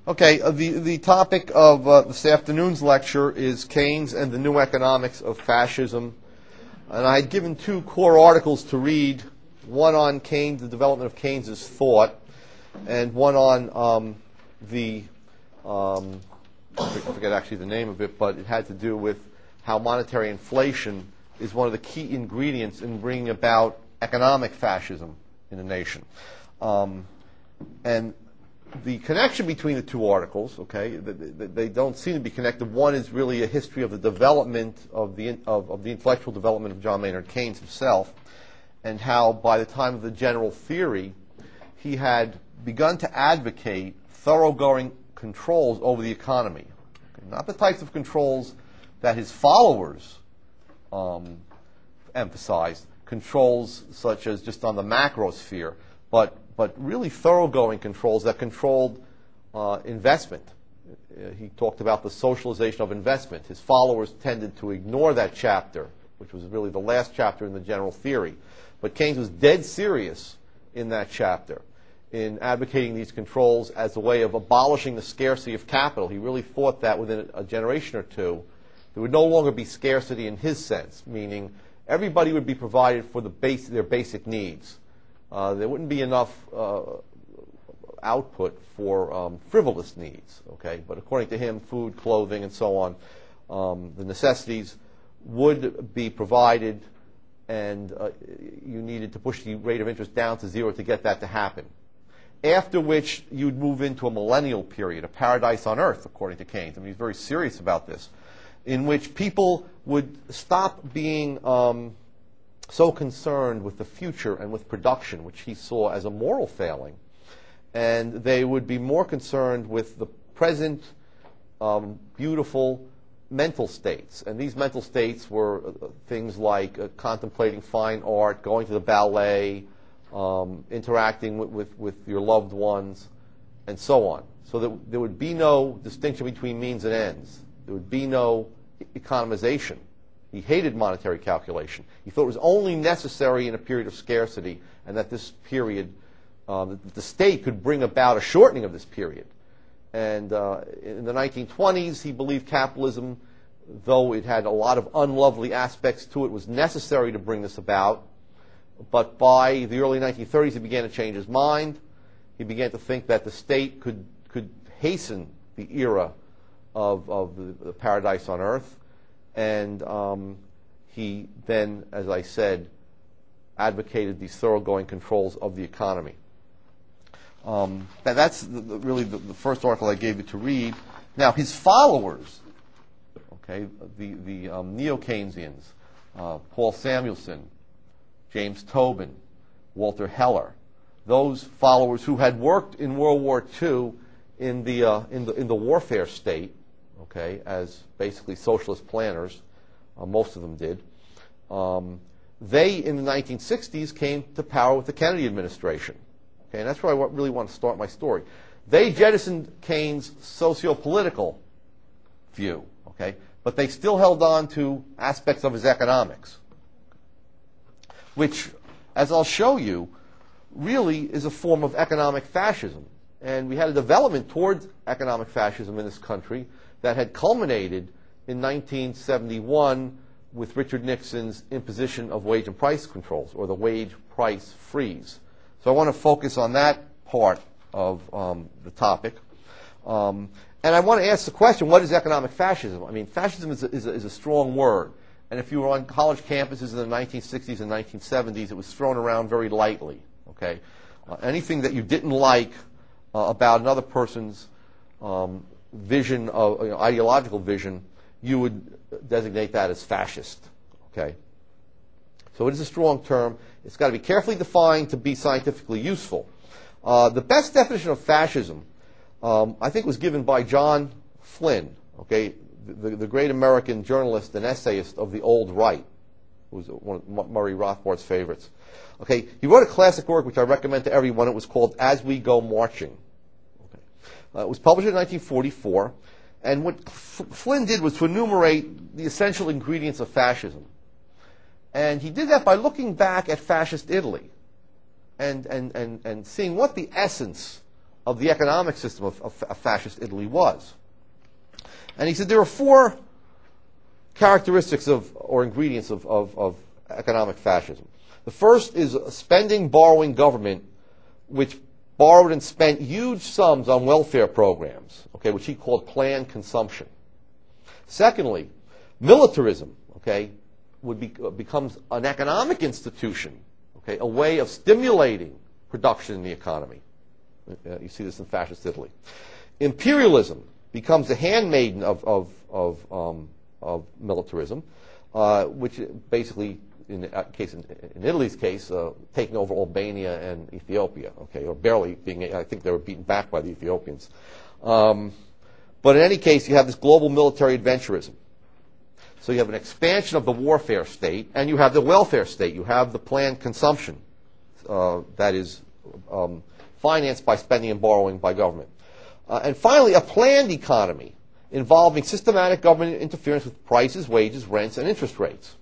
Okay, the topic of this afternoon's lecture is Keynes and the New Economics of Fascism. And I had given two core articles to read, one on Keynes, the development of Keynes's thought, and one on I forget actually the name of it, but it had to do with how monetary inflation is one of the key ingredients in bringing about economic fascism in a nation. And the connection between the two articles, okay, they don't seem to be connected. One is really a history of the development of the intellectual development of John Maynard Keynes himself, and how by the time of the general theory, he had begun to advocate thoroughgoing controls over the economy. Okay, not the types of controls that his followers emphasized, controls such as just on the macro sphere, but really thoroughgoing controls that controlled investment. He talked about the socialization of investment. His followers tended to ignore that chapter, which was really the last chapter in the general theory. But Keynes was dead serious in that chapter in advocating these controls as a way of abolishing the scarcity of capital. He really thought that within a generation or two, there would no longer be scarcity in his sense, meaning everybody would be provided for their basic needs. There wouldn't be enough output for frivolous needs, okay? But according to him, food, clothing, and so on, the necessities would be provided, and you needed to push the rate of interest down to zero to get that to happen. After which, you'd move into a millennial period, a paradise on earth, according to Keynes. I mean, he's very serious about this, in which people would stop being so concerned with the future and with production, which he saw as a moral failing, and they would be more concerned with the present beautiful mental states. And these mental states were things like contemplating fine art, going to the ballet, interacting with your loved ones, and so on. So that there would be no distinction between means and ends. There would be no economization. He hated monetary calculation. He thought it was only necessary in a period of scarcity, and that this period, the state could bring about a shortening of this period. And in the 1920s, he believed capitalism, though it had a lot of unlovely aspects to it, was necessary to bring this about. But by the early 1930s, he began to change his mind. He began to think that the state could hasten the era of the paradise on earth. And he then, as I said, advocated these thoroughgoing controls of the economy. That's really the first article I gave you to read. Now, his followers, okay, the neo-Keynesians, Paul Samuelson, James Tobin, Walter Heller, those followers who had worked in World War II in the warfare state, okay, as basically socialist planners, most of them did. They, in the 1960s, came to power with the Kennedy administration. Okay, and that's where I really want to start my story. They jettisoned Keynes' socio-political view, okay, but they still held on to aspects of his economics, which, as I'll show you, really is a form of economic fascism. And we had a development towards economic fascism in this country that had culminated in 1971 with Richard Nixon's imposition of wage and price controls, or the wage price freeze. So I want to focus on that part of the topic. And I want to ask the question, what is economic fascism? I mean, fascism is a strong word. And if you were on college campuses in the 1960s and 1970s, it was thrown around very lightly. Okay, anything that you didn't like about another person's vision of ideological vision, you would designate that as fascist. Okay, so it is a strong term. It's got to be carefully defined to be scientifically useful. The best definition of fascism, I think, was given by John Flynn. Okay, the great American journalist and essayist of the old right, who was one of Murray Rothbard's favorites. Okay, he wrote a classic work which I recommend to everyone. It was called As We Go Marching. Okay. It was published in 1944, and what Flynn did was to enumerate the essential ingredients of fascism. And he did that by looking back at fascist Italy and seeing what the essence of the economic system of fascist Italy was. And he said there are four characteristics or ingredients of economic fascism. The first is a spending, borrowing government which borrowed and spent huge sums on welfare programs, okay, which he called planned consumption. Secondly, militarism, okay, becomes an economic institution, okay, a way of stimulating production in the economy. You see this in fascist Italy. Imperialism becomes the handmaiden of militarism, which basically, in Italy's case, taking over Albania and Ethiopia, okay, or barely being, I think they were beaten back by the Ethiopians. But in any case, you have this global military adventurism. So you have an expansion of the warfare state, and you have the welfare state. You have the planned consumption that is financed by spending and borrowing by government. And finally, a planned economy involving systematic government interference with prices, wages, rents, and interest rates.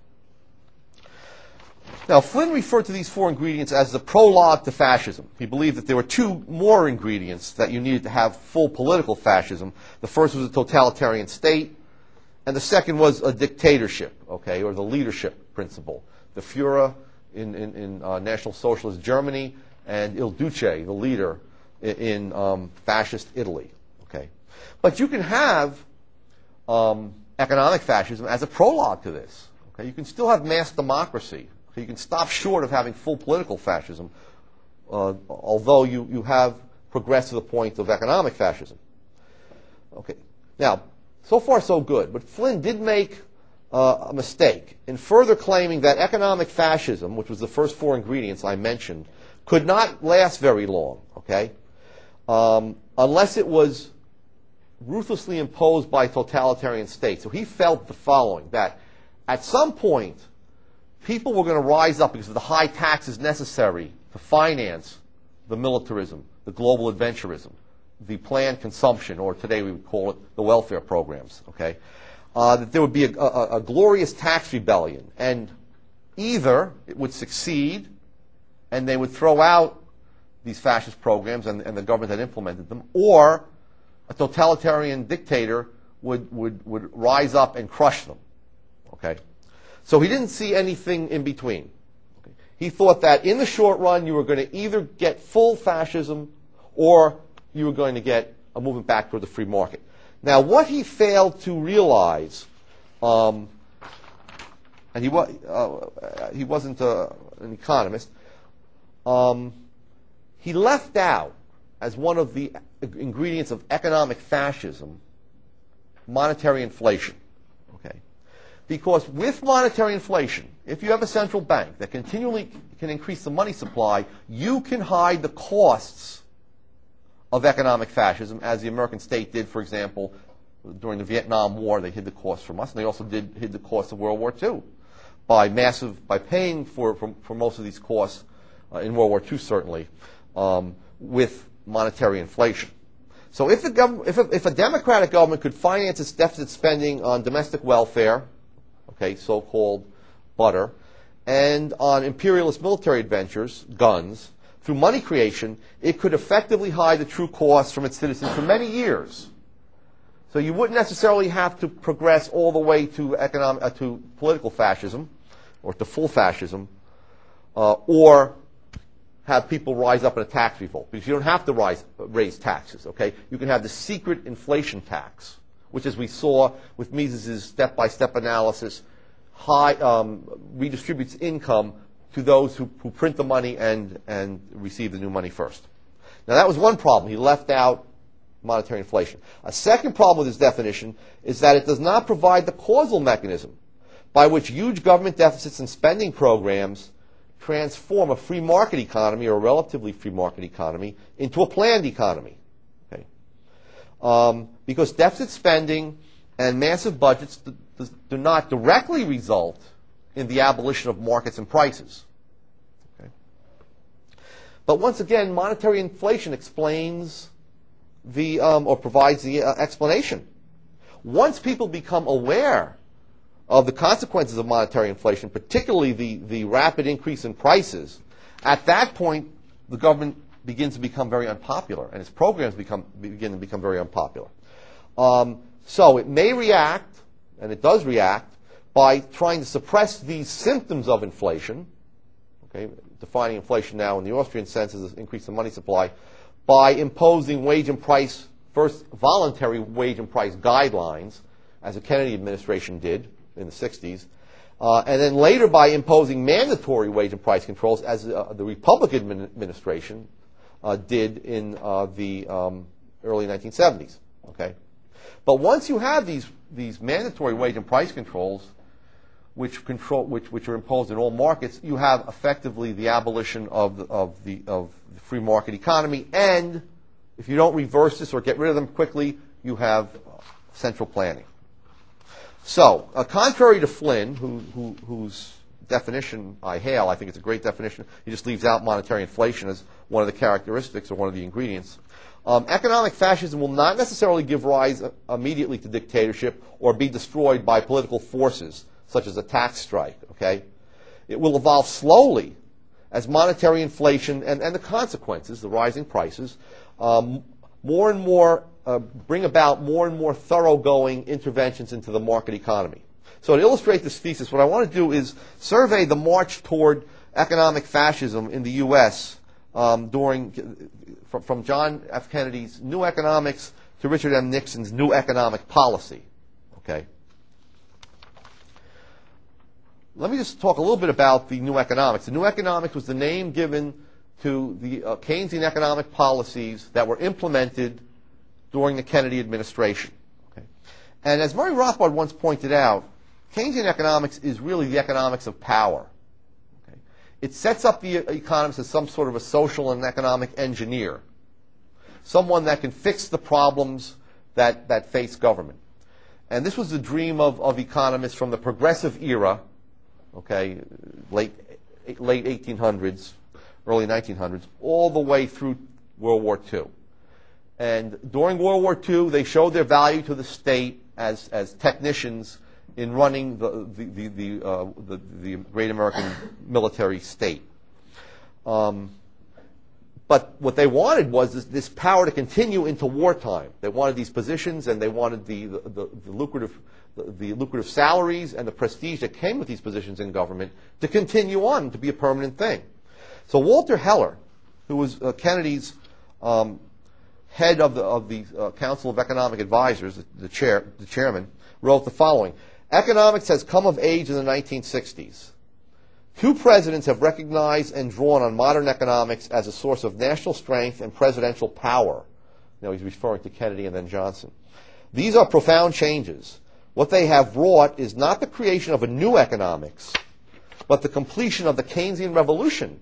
Now, Flynn referred to these four ingredients as the prologue to fascism. He believed that there were two more ingredients that you needed to have full political fascism. The first was a totalitarian state, and the second was a dictatorship, okay, or the leadership principle. The Führer in National Socialist Germany, and Il Duce, the leader in fascist Italy, okay. But you can have economic fascism as a prologue to this. Okay? You can still have mass democracy. Okay? You can stop short of having full political fascism, although you have progressed to the point of economic fascism. Okay. Now, so far so good, but Flynn did make a mistake in further claiming that economic fascism, which was the first four ingredients I mentioned, could not last very long, okay, unless it was ruthlessly imposed by totalitarian states. So he felt the following, that at some point, people were going to rise up because of the high taxes necessary to finance the militarism, the global adventurism, the planned consumption, or today we would call it the welfare programs, okay? That there would be a glorious tax rebellion, and either it would succeed and they would throw out these fascist programs and the government that implemented them, or a totalitarian dictator would rise up and crush them, okay? So he didn't see anything in between. Okay? He thought that in the short run you were going to either get full fascism or you were going to get a movement back toward the free market. Now, what he failed to realize, and he wasn't an economist, he left out, as one of the ingredients of economic fascism, monetary inflation. Okay? Because with monetary inflation, if you have a central bank that continually can increase the money supply, you can hide the costs of economic fascism, as the American state did, for example, during the Vietnam War. They hid the costs from us, and they also hid the costs of World War II by paying for most of these costs in World War II, certainly, with monetary inflation. So if a democratic government could finance its deficit spending on domestic welfare, okay, so-called butter, and on imperialist military adventures, guns, through money creation, it could effectively hide the true costs from its citizens for many years. So you wouldn't necessarily have to progress all the way to to political fascism, or to full fascism, or have people rise up in a tax revolt, because you don't have to raise taxes. Okay, you can have the secret inflation tax, which, as we saw with Mises' step-by-step analysis, redistributes income to those who print the money and receive the new money first. Now, that was one problem. He left out monetary inflation. A second problem with his definition is that it does not provide the causal mechanism by which huge government deficits and spending programs transform a free market economy, or a relatively free market economy, into a planned economy. Okay? Because deficit spending and massive budgets do not directly result in the abolition of markets and prices. Okay? But once again, monetary inflation explains or provides the explanation. Once people become aware of the consequences of monetary inflation, particularly the rapid increase in prices, at that point the government begins to become very unpopular, and its programs begin to become very unpopular. So it may react, and it does react, by trying to suppress these symptoms of inflation, okay, defining inflation now in the Austrian sense as an increase in money supply, by imposing wage and price, first voluntary wage and price guidelines, as the Kennedy administration did in the 60s, and then later by imposing mandatory wage and price controls, as the Republican administration did in the early 1970s. Okay, but once you have these mandatory wage and price controls, which are imposed in all markets, you have effectively the abolition of the free market economy, and if you don't reverse this or get rid of them quickly, you have central planning. So, contrary to Flynn, whose definition I hail, I think it's a great definition. He just leaves out monetary inflation as one of the characteristics or one of the ingredients. Economic fascism will not necessarily give rise immediately to dictatorship or be destroyed by political forces, such as a tax strike. Okay, it will evolve slowly as monetary inflation and the consequences, the rising prices, more and more bring about more and more thoroughgoing interventions into the market economy. So to illustrate this thesis, what I want to do is survey the march toward economic fascism in the U.S. From John F. Kennedy's New Economics to Richard M. Nixon's New Economic Policy. Okay. Let me just talk a little bit about the New Economics. The New Economics was the name given to the Keynesian economic policies that were implemented during the Kennedy administration. Okay. And as Murray Rothbard once pointed out, Keynesian economics is really the economics of power. Okay. It sets up the economist as some sort of a social and economic engineer, someone that can fix the problems that face government. And this was the dream of economists from the progressive era, okay, late 1800s, early 1900s, all the way through World War II. And during World War II, they showed their value to the state as technicians in running the great American military state. But what they wanted was this power to continue into wartime. They wanted these positions, and they wanted the lucrative salaries and the prestige that came with these positions in government to continue on, to be a permanent thing. So Walter Heller, who was Kennedy's head of the Council of Economic Advisors, the chairman, wrote the following: "Economics has come of age in the 1960s. Two presidents have recognized and drawn on modern economics as a source of national strength and presidential power." Now he's referring to Kennedy and then Johnson. "These are profound changes. What they have wrought is not the creation of a new economics, but the completion of the Keynesian revolution."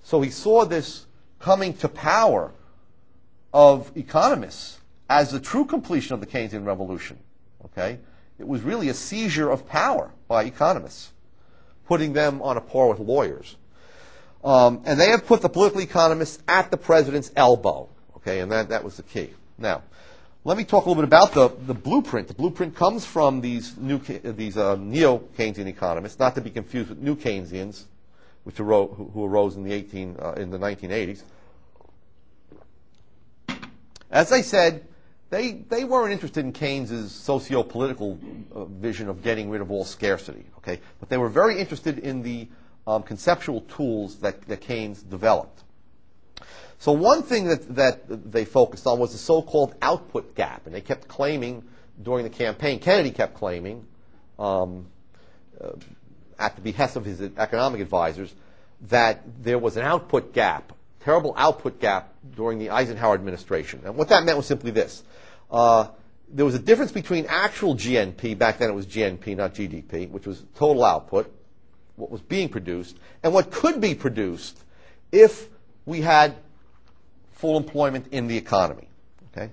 So he saw this coming to power of economists as the true completion of the Keynesian revolution. Okay? It was really a seizure of power by economists, putting them on a par with lawyers. And they have put the political economists at the president's elbow. Okay? And that was the key. Now, let me talk a little bit about the blueprint. The blueprint comes from these neo-Keynesian economists, not to be confused with new Keynesians, who arose in the 1980s. As I said, they weren't interested in Keynes's socio-political vision of getting rid of all scarcity. Okay, but they were very interested in the conceptual tools that Keynes developed. So one thing that they focused on was the so-called output gap, and they kept claiming during the campaign. Kennedy kept claiming, at the behest of his economic advisors, that there was an output gap, terrible output gap during the Eisenhower administration. And what that meant was simply this. There was a difference between actual GNP, back then it was GNP, not GDP, which was total output, what was being produced, and what could be produced if we had full employment in the economy. Okay?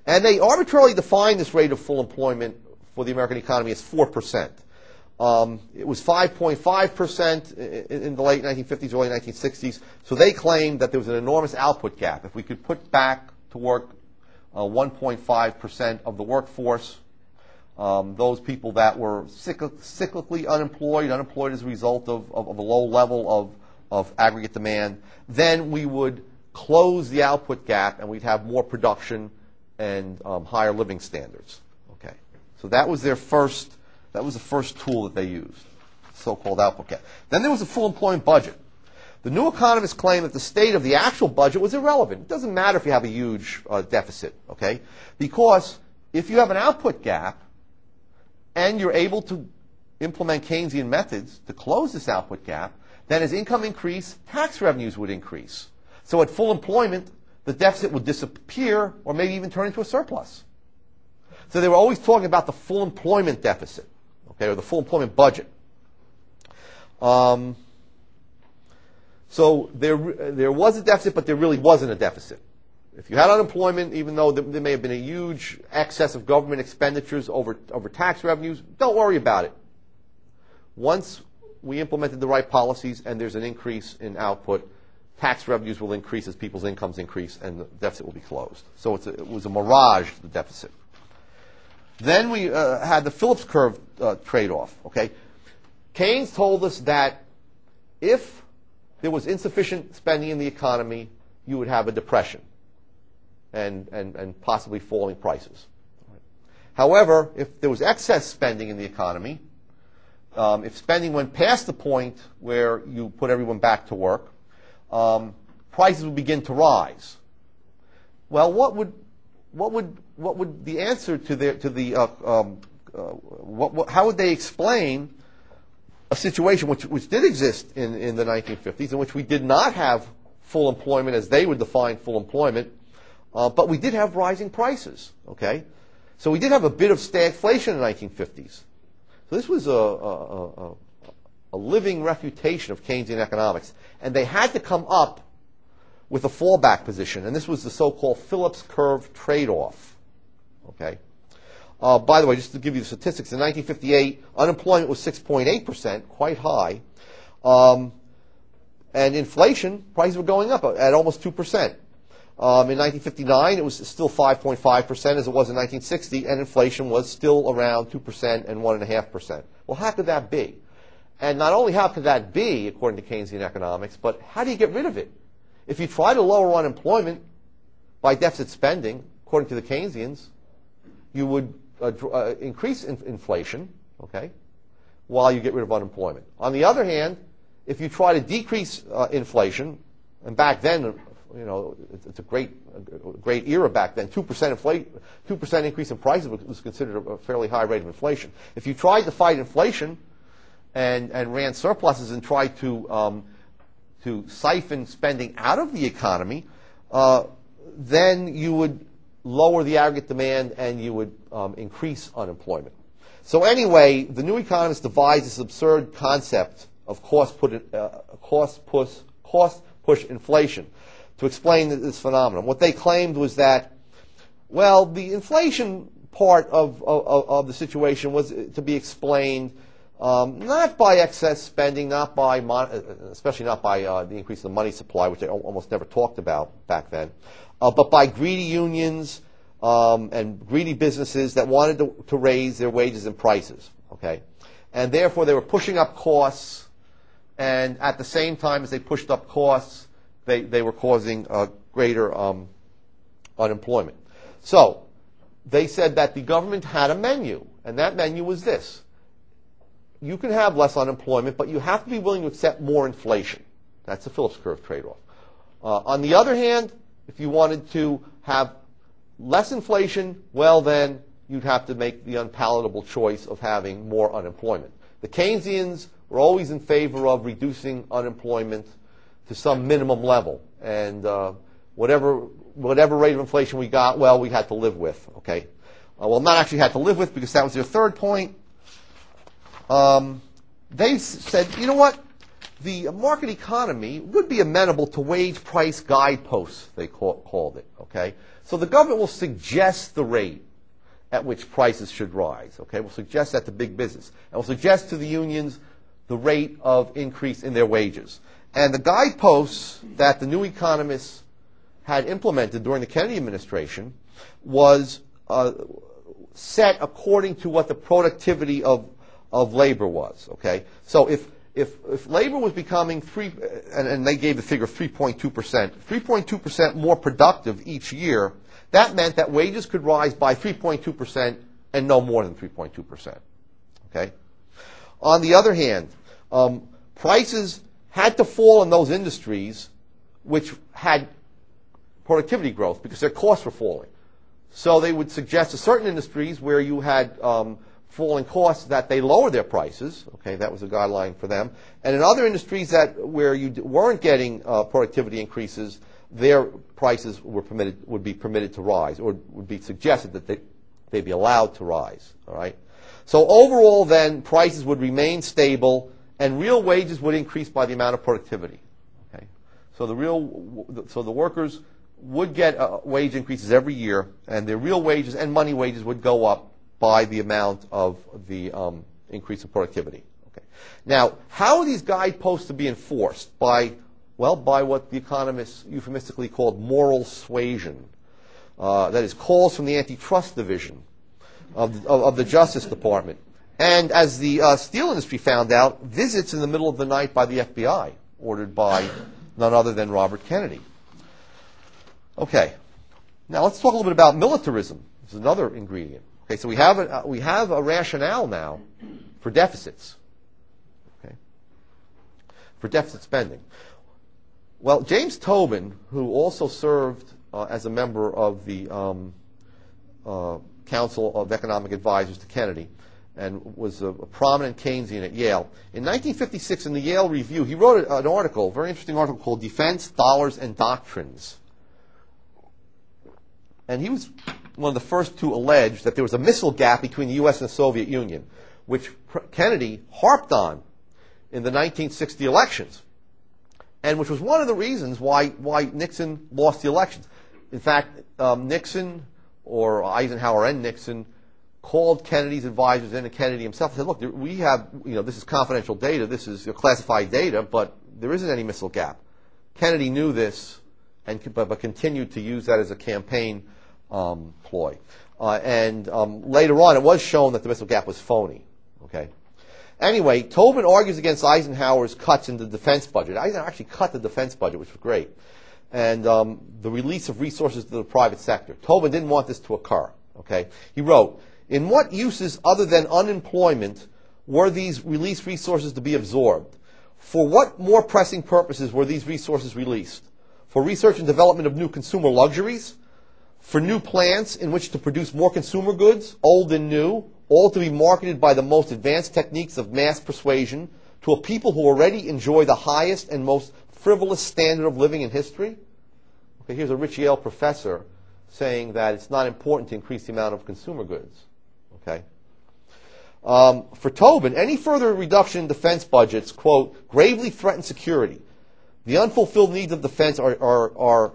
And they arbitrarily defined this rate of full employment for the American economy as 4%. It was 5.5% in the late 1950s, early 1960s. So they claimed that there was an enormous output gap. If we could put back to work 1.5% of the workforce, those people that were cyclically unemployed as a result of a low level of aggregate demand, then we would close the output gap and we'd have more production and higher living standards. Okay, so that was the first tool that they used, so-called output gap. Then there was a full employment budget. The new economists claim that the state of the actual budget was irrelevant. It doesn't matter if you have a huge deficit, okay? Because if you have an output gap and you're able to implement Keynesian methods to close this output gap, then as income increased, tax revenues would increase. So at full employment, the deficit would disappear or maybe even turn into a surplus. So they were always talking about the full employment deficit, okay, or the full employment budget. So there was a deficit, but there really wasn't a deficit. If you had unemployment, even though there may have been a huge excess of government expenditures over tax revenues, don't worry about it. Once we implemented the right policies and there's an increase in output, tax revenues will increase as people's incomes increase and the deficit will be closed. So it was a mirage, the deficit. Then we had the Phillips curve trade-off. Okay? Keynes told us that if there was insufficient spending in the economy, you would have a depression and possibly falling prices. However, if there was excess spending in the economy, if spending went past the point where you put everyone back to work, prices would begin to rise. Well, what would the answer how would they explain a situation which did exist in the 1950s, in which we did not have full employment as they would define full employment, but we did have rising prices. Okay, so we did have a bit of stagflation in the 1950s. So this was a living refutation of Keynesian economics, and they had to come up with a fallback position, and this was the so-called Phillips curve trade-off. Okay. By the way, just to give you the statistics, in 1958, unemployment was 6.8%, quite high, and inflation, prices were going up at almost 2%. In 1959, it was still 5.5% as it was in 1960, and inflation was still around 2% and 1.5%. Well, how could that be? And not only how could that be, according to Keynesian economics, but how do you get rid of it? If you try to lower unemployment by deficit spending, according to the Keynesians, you would increase inflation, okay, while you get rid of unemployment. On the other hand, if you try to decrease inflation, and back then, you know, it's a great era back then. 2% increase in prices was considered a fairly high rate of inflation. If you tried to fight inflation and ran surpluses and tried to siphon spending out of the economy, then you would lower the aggregate demand and you would increase unemployment. So anyway, the new economists devised this absurd concept of cost push inflation to explain this phenomenon. What they claimed was that, well, the inflation part of the situation was to be explained not by excess spending, especially not by the increase in the money supply, which they almost never talked about back then, but by greedy unions and greedy businesses that wanted to raise their wages and prices. Okay, and therefore they were pushing up costs, and at the same time as they pushed up costs, they were causing greater unemployment. So they said that the government had a menu, and that menu was this. You can have less unemployment, but you have to be willing to accept more inflation. That's the Phillips curve trade-off. On the other hand, if you wanted to have less inflation, well then you'd have to make the unpalatable choice of having more unemployment. The Keynesians were always in favor of reducing unemployment to some minimum level, and whatever rate of inflation we got, well, we had to live with. Okay, well, not actually had to live with, because that was their third point. They said, you know what? The market economy would be amenable to wage price guideposts, they called it. Okay, so the government will suggest the rate at which prices should rise. Okay, we'll suggest that to big business, and we'll suggest to the unions the rate of increase in their wages. And the guideposts that the new economists had implemented during the Kennedy administration was set according to what the productivity of labor was. Okay, so if if labor was becoming and they gave the figure of 3.2%, 3.2% more productive each year, that meant that wages could rise by 3.2% and no more than 3.2%. Okay? On the other hand, prices had to fall in those industries which had productivity growth because their costs were falling. So they would suggest to certain industries where you had falling costs that they lower their prices. Okay, that was a guideline for them. And in other industries where you weren't getting productivity increases, their prices would be permitted to rise, or would be suggested that they'd be allowed to rise. All right. So overall, then prices would remain stable, and real wages would increase by the amount of productivity. Okay. So the workers would get wage increases every year, and their real wages and money wages would go up by the amount of the increase in productivity. Okay. Now, how are these guideposts to be enforced? By what the economists euphemistically called moral suasion. That is, calls from the antitrust division of the Justice Department. And as the steel industry found out, visits in the middle of the night by the FBI, ordered by none other than Robert Kennedy. Okay. Now let's talk a little bit about militarism. This is another ingredient. Okay, so we have a rationale now for deficits. Okay, for deficit spending. Well, James Tobin, who also served as a member of the Council of Economic Advisors to Kennedy, and was a prominent Keynesian at Yale. In 1956, in the Yale Review, he wrote an article, a very interesting article called "Defense, Dollars, and Doctrines." And he was one of the first to allege that there was a missile gap between the U.S. and the Soviet Union, which Kennedy harped on in the 1960 elections, and which was one of the reasons why Nixon lost the elections. In fact, Nixon, or Eisenhower and Nixon, called Kennedy's advisors and Kennedy himself and said, look, we have, this is confidential data, this is classified data, but there isn't any missile gap. Kennedy knew this, but continued to use that as a campaign ploy. Later on, it was shown that the missile gap was phony. Okay. Anyway, Tobin argues against Eisenhower's cuts in the defense budget. Eisenhower actually cut the defense budget, which was great, and the release of resources to the private sector. Tobin didn't want this to occur. Okay. He wrote, "In what uses other than unemployment were these released resources to be absorbed? For what more pressing purposes were these resources released? For research and development of new consumer luxuries? For new plants in which to produce more consumer goods, old and new, all to be marketed by the most advanced techniques of mass persuasion to a people who already enjoy the highest and most frivolous standard of living in history?" Okay, here's a rich Yale professor saying that it's not important to increase the amount of consumer goods. Okay. For Tobin, any further reduction in defense budgets, quote, gravely threaten security. The unfulfilled needs of defense are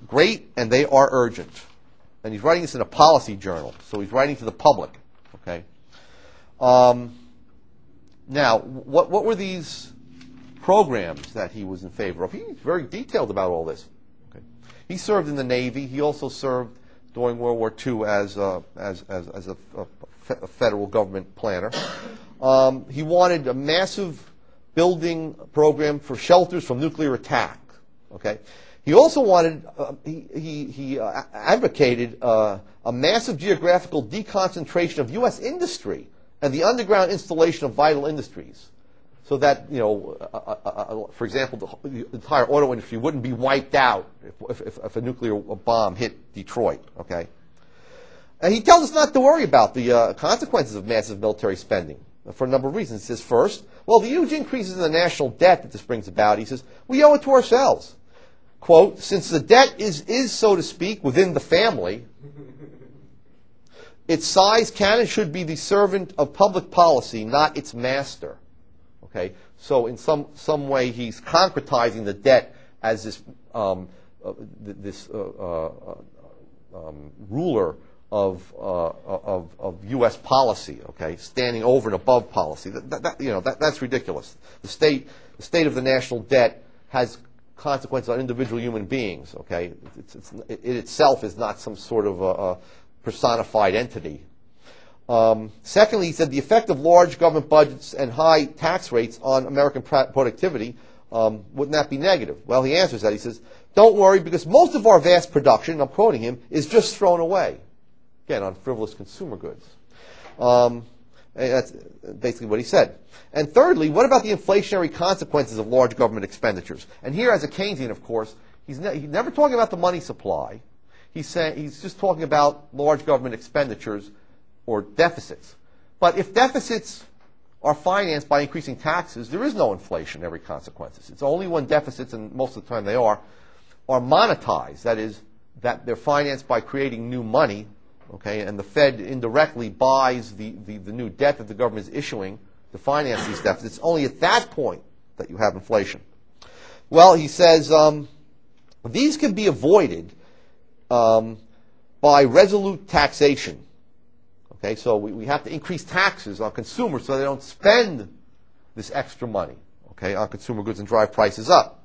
great, and they are urgent. And he's writing this in a policy journal, so he's writing to the public. Okay. Now, what were these programs that he was in favor of? He's very detailed about all this. Okay. He served in the Navy. He also served during World War II as a federal government planner. He wanted a massive building program for shelters from nuclear attack. Okay. He also wanted, he advocated a massive geographical deconcentration of U.S. industry and the underground installation of vital industries, so that, for example, the entire auto industry wouldn't be wiped out if a nuclear bomb hit Detroit. Okay. And he tells us not to worry about the consequences of massive military spending for a number of reasons. He says, first, well, the huge increases in the national debt that this brings about, he says, we owe it to ourselves. Quote, since the debt is, so to speak, within the family, its size can and should be the servant of public policy, not its master. Okay, so in some way he's concretizing the debt as this ruler of U.S. policy. Okay, standing over and above policy. That's ridiculous. The state of the national debt has consequences on individual human beings. Okay, it itself is not some sort of a personified entity. Secondly, he said the effect of large government budgets and high tax rates on American productivity, wouldn't that be negative? Well, he answers that. He says, don't worry, because most of our vast production, and I'm quoting him, is just thrown away. Again, on frivolous consumer goods. And that's basically what he said. And thirdly, what about the inflationary consequences of large government expenditures? And here, as a Keynesian, of course, he's never talking about the money supply. He's just talking about large government expenditures or deficits. But if deficits are financed by increasing taxes, there is no inflationary consequences. It's only when deficits, and most of the time they are monetized. That is, that they're financed by creating new money, okay, and the Fed indirectly buys the new debt that the government is issuing to finance these deficits. It's only at that point that you have inflation. Well, he says these can be avoided by resolute taxation. Okay, so we have to increase taxes on consumers so they don't spend this extra money, okay, on consumer goods and drive prices up.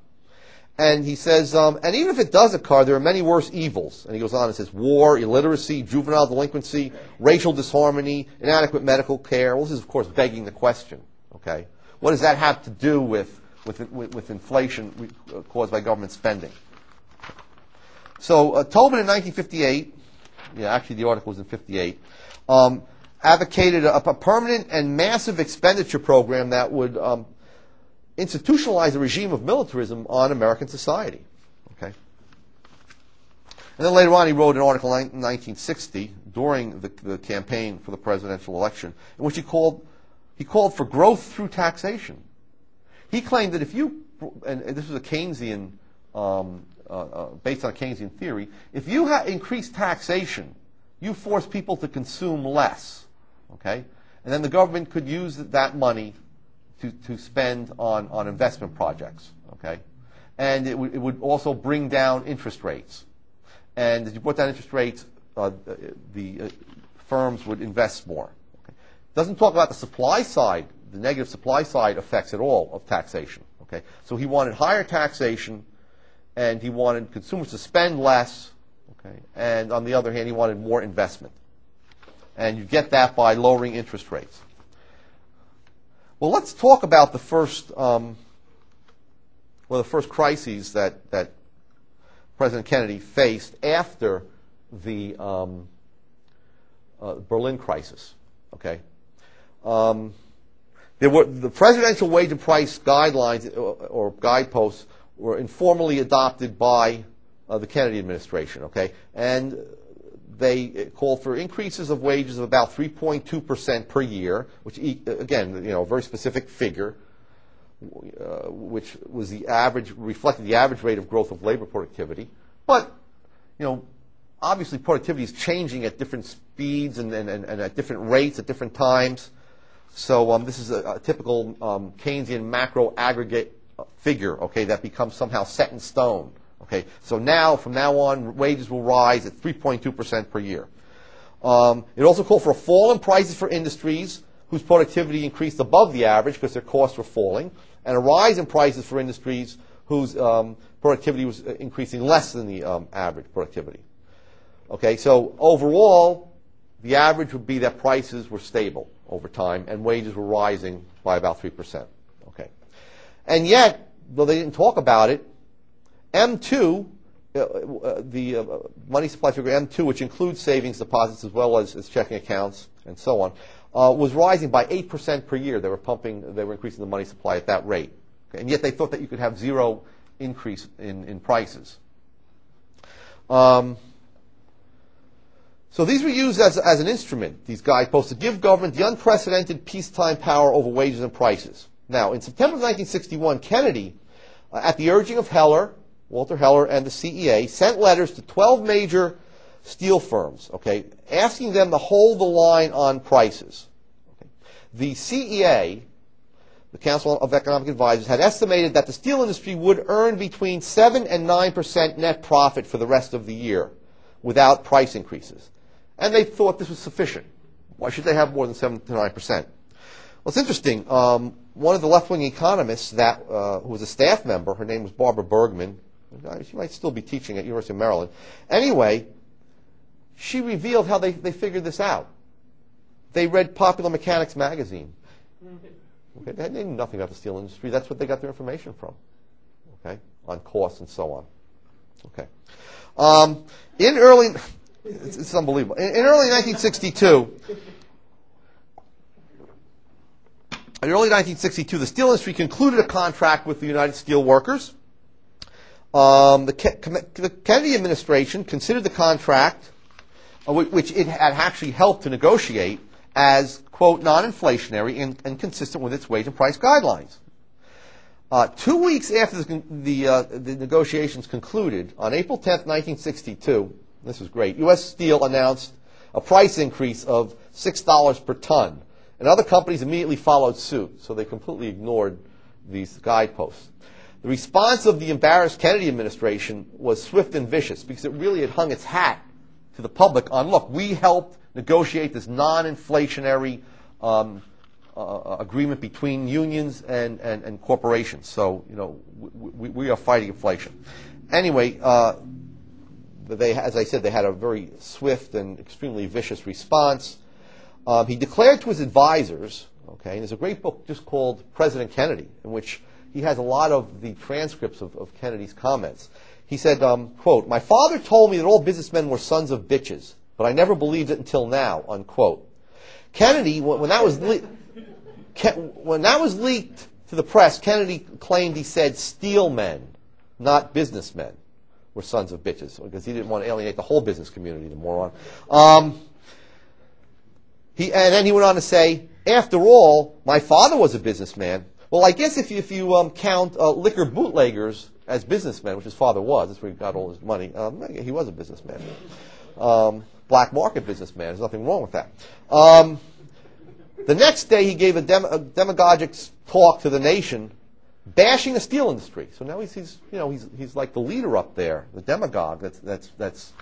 And he says, and even if it does occur, there are many worse evils. And he goes on and says, war, illiteracy, juvenile delinquency, racial disharmony, inadequate medical care. Well, this is, of course, begging the question, okay? What does that have to do with inflation caused by government spending? So Tobin in 1958, actually the article was in 58, advocated a permanent and massive expenditure program that would institutionalize a regime of militarism on American society. Okay. And then later on he wrote an article in 1960 during the campaign for the presidential election in which he called for growth through taxation. He claimed that if you, and this was a Keynesian, based on a Keynesian theory, if you increase taxation, you force people to consume less, okay? And then the government could use that money to spend on investment projects, okay? And it would also bring down interest rates. And as you brought down interest rates, the firms would invest more. Okay? Doesn't talk about the supply side, the negative supply side effects at all of taxation, okay? So he wanted higher taxation, and he wanted consumers to spend less, okay? And on the other hand, he wanted more investment. And you get that by lowering interest rates. Well, let's talk about the first crises that President Kennedy faced after the Berlin crisis. Okay, there were the presidential wage and price guidelines or guideposts were informally adopted by the Kennedy administration. Okay, and they called for increases of wages of about 3.2% per year, which, again, a very specific figure, which was the average, reflected the average rate of growth of labor productivity. But, obviously productivity is changing at different speeds and at different rates at different times. So this is a typical Keynesian macro aggregate figure, okay, that becomes somehow set in stone. Okay, so from now on, wages will rise at 3.2% per year. It also called for a fall in prices for industries whose productivity increased above the average because their costs were falling, and a rise in prices for industries whose productivity was increasing less than the average productivity. Okay, so overall, the average would be that prices were stable over time and wages were rising by about 3%. Okay, and yet, though they didn't talk about it, M2, the money supply figure M2, which includes savings deposits as well as checking accounts and so on, was rising by 8% per year. They were increasing the money supply at that rate. Okay? And yet they thought that you could have zero increase in prices. So these were used as an instrument, these guideposts, to give government the unprecedented peacetime power over wages and prices. Now, in September of 1961, Kennedy, at the urging of Walter Heller and the CEA, sent letters to 12 major steel firms, okay, asking them to hold the line on prices. Okay. The CEA, the Council of Economic Advisors, had estimated that the steel industry would earn between 7 and 9% net profit for the rest of the year without price increases. And they thought this was sufficient. Why should they have more than 7 to 9%? Well, it's interesting. One of the left-wing economists who was a staff member, her name was Barbara Bergman. She might still be teaching at University of Maryland. Anyway, she revealed how they figured this out. they read Popular Mechanics magazine. Okay, they knew nothing about the steel industry. That's what they got their information from. Okay, on costs and so on. Okay, it's unbelievable. In early 1962. In early 1962, the steel industry concluded a contract with the United Steel Workers. The Kennedy administration considered the contract, which it had actually helped to negotiate, as, quote, non-inflationary and consistent with its wage and price guidelines. 2 weeks after the negotiations concluded, on April 10th, 1962, this was great, U.S. Steel announced a price increase of $6 per ton. And other companies immediately followed suit, so they completely ignored these guideposts. The response of the embarrassed Kennedy administration was swift and vicious because it really had hung its hat to the public on, look, we helped negotiate this non-inflationary agreement between unions and corporations. So, you know, we are fighting inflation. Anyway, as I said, they had a very swift and extremely vicious response. He declared to his advisors, okay, and there's a great book just called President Kennedy, in which he has a lot of the transcripts of Kennedy's comments. He said, quote, "My father told me that all businessmen were sons of bitches, but I never believed it until now," unquote. Kennedy, when that was leaked to the press, Kennedy claimed he said steel men, not businessmen, were sons of bitches, because he didn't want to alienate the whole business community, the moron. And then he went on to say, after all, my father was a businessman. Well, I guess if you count liquor bootleggers as businessmen, which his father was, that's where he got all his money, he was a businessman. Black market businessman. There's nothing wrong with that. The next day he gave a demagogic talk to the nation bashing the steel industry. So now he's like the leader up there, the demagogue that's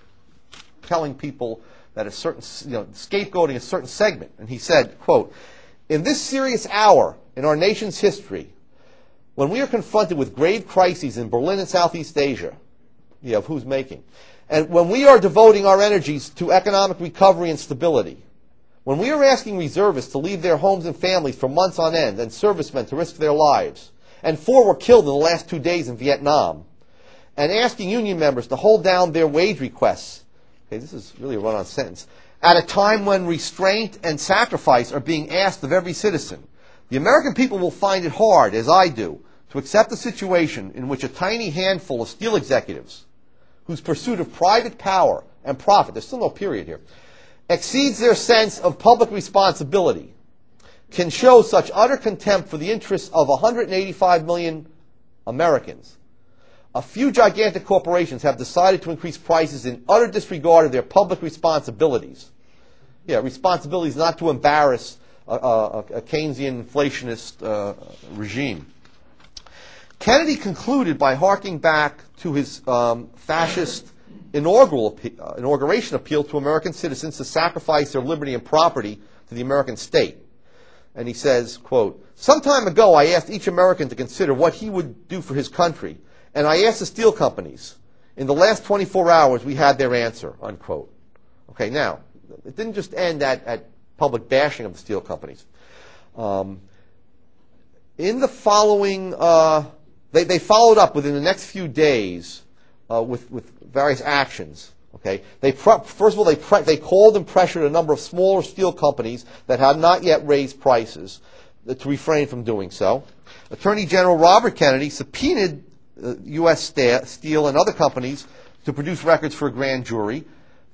telling people that a certain, scapegoating a certain segment. And he said, quote, "In this serious hour in our nation's history, when we are confronted with grave crises in Berlin and Southeast Asia," of who's making, "and when we are devoting our energies to economic recovery and stability, when we are asking reservists to leave their homes and families for months on end and servicemen to risk their lives, and 4 were killed in the last 2 days in Vietnam, and asking union members to hold down their wage requests," okay, this is really a run-on sentence, "at a time when restraint and sacrifice are being asked of every citizen, the American people will find it hard, as I do, to accept a situation in which a tiny handful of steel executives, whose pursuit of private power and profit," there's still no period here, "exceeds their sense of public responsibility, can show such utter contempt for the interests of 185 million Americans. A few gigantic corporations have decided to increase prices in utter disregard of their public responsibilities." Yeah, responsibilities not to embarrass a Keynesian inflationist regime. Kennedy concluded by harking back to his fascist inauguration appeal to American citizens to sacrifice their liberty and property to the American state. And he says, quote, "Some time ago I asked each American to consider what he would do for his country, and I asked the steel companies. In the last 24 hours we had their answer," unquote. Okay, now, it didn't just end at public bashing of the steel companies. In the following, they followed up within the next few days with various actions. Okay, first of all, they called and pressured a number of smaller steel companies that had not yet raised prices to refrain from doing so. Attorney General Robert Kennedy subpoenaed U.S. Steel and other companies to produce records for a grand jury.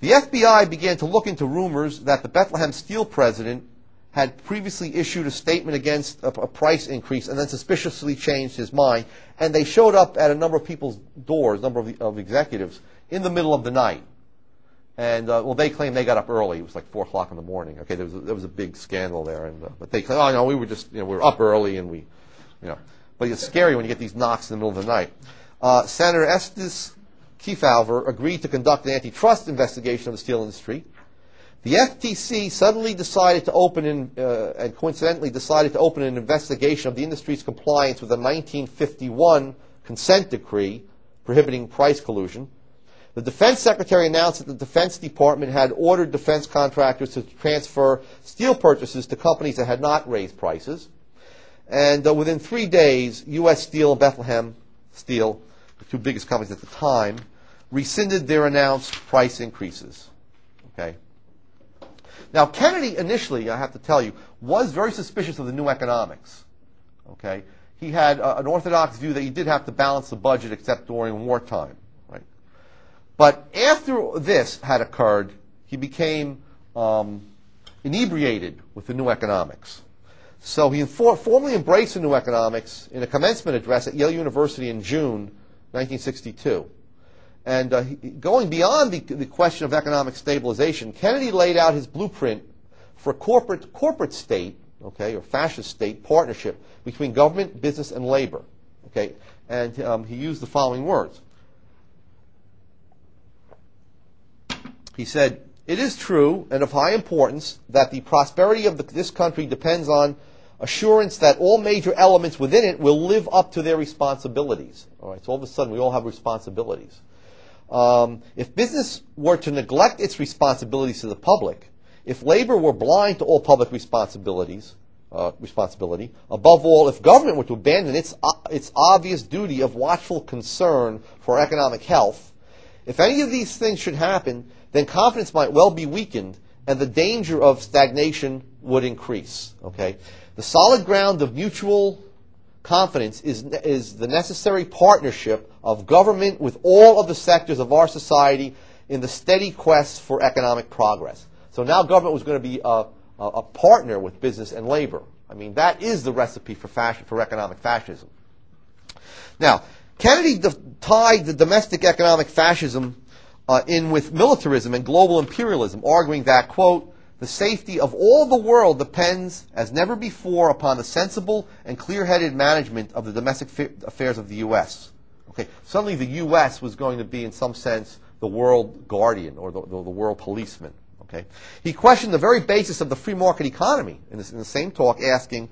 The FBI began to look into rumors that the Bethlehem Steel president had previously issued a statement against a price increase and then suspiciously changed his mind. And they showed up at a number of people's doors, a number of executives, in the middle of the night. And, they claim they got up early. It was like 4 o'clock in the morning. Okay, there was a big scandal there. But they claim, oh, no, we were just, we were up early and But it's scary when you get these knocks in the middle of the night. Senator Estes Kefauver agreed to conduct an antitrust investigation of the steel industry. The FTC suddenly decided to and coincidentally decided to open an investigation of the industry's compliance with a 1951 consent decree prohibiting price collusion. The defense secretary announced that the Defense Department had ordered defense contractors to transfer steel purchases to companies that had not raised prices. And within 3 days, U.S. Steel and Bethlehem Steel, the two biggest companies at the time, rescinded their announced price increases. Okay. Now, Kennedy initially, I have to tell you, was very suspicious of the new economics. Okay. He had an orthodox view that you did have to balance the budget except during wartime. Right. But after this had occurred, he became inebriated with the new economics. So he formally embraced the new economics in a commencement address at Yale University in June 1962. And going beyond the question of economic stabilization, Kennedy laid out his blueprint for a corporate state, okay, or fascist state partnership between government, business, and labor. Okay, and he used the following words. He said, "It is true and of high importance that the prosperity of this country depends on assurance that all major elements within it will live up to their responsibilities." All right, so all of a sudden we all have responsibilities. If business were to neglect its responsibilities to the public, if labor were blind to all public responsibility, above all, if government were to abandon its obvious duty of watchful concern for economic health, if any of these things should happen, then confidence might well be weakened and the danger of stagnation would increase. Okay? The solid ground of mutual confidence is the necessary partnership of government with all of the sectors of our society in the steady quest for economic progress. So now government was going to be a partner with business and labor. I mean, that is the recipe for economic fascism. Now, Kennedy tied the domestic economic fascism in with militarism and global imperialism, arguing that, quote, "The safety of all the world depends, as never before, upon the sensible and clear-headed management of the domestic affairs of the U.S." Okay, suddenly the U.S. was going to be, in some sense, the world guardian or the world policeman. Okay, he questioned the very basis of the free market economy in the same talk, asking,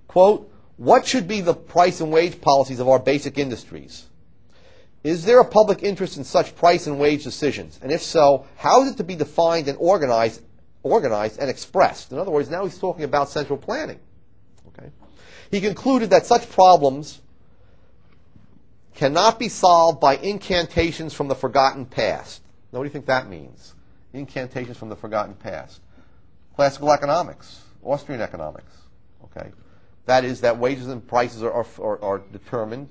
quote, "What should be the price and wage policies of our basic industries? Is there a public interest in such price and wage decisions? And if so, how is it to be defined and organized and expressed?" In other words, now he's talking about central planning. Okay? He concluded that such problems cannot be solved by incantations from the forgotten past. Now, what do you think that means? Incantations from the forgotten past. Classical economics, Austrian economics. Okay? That is, that wages and prices are determined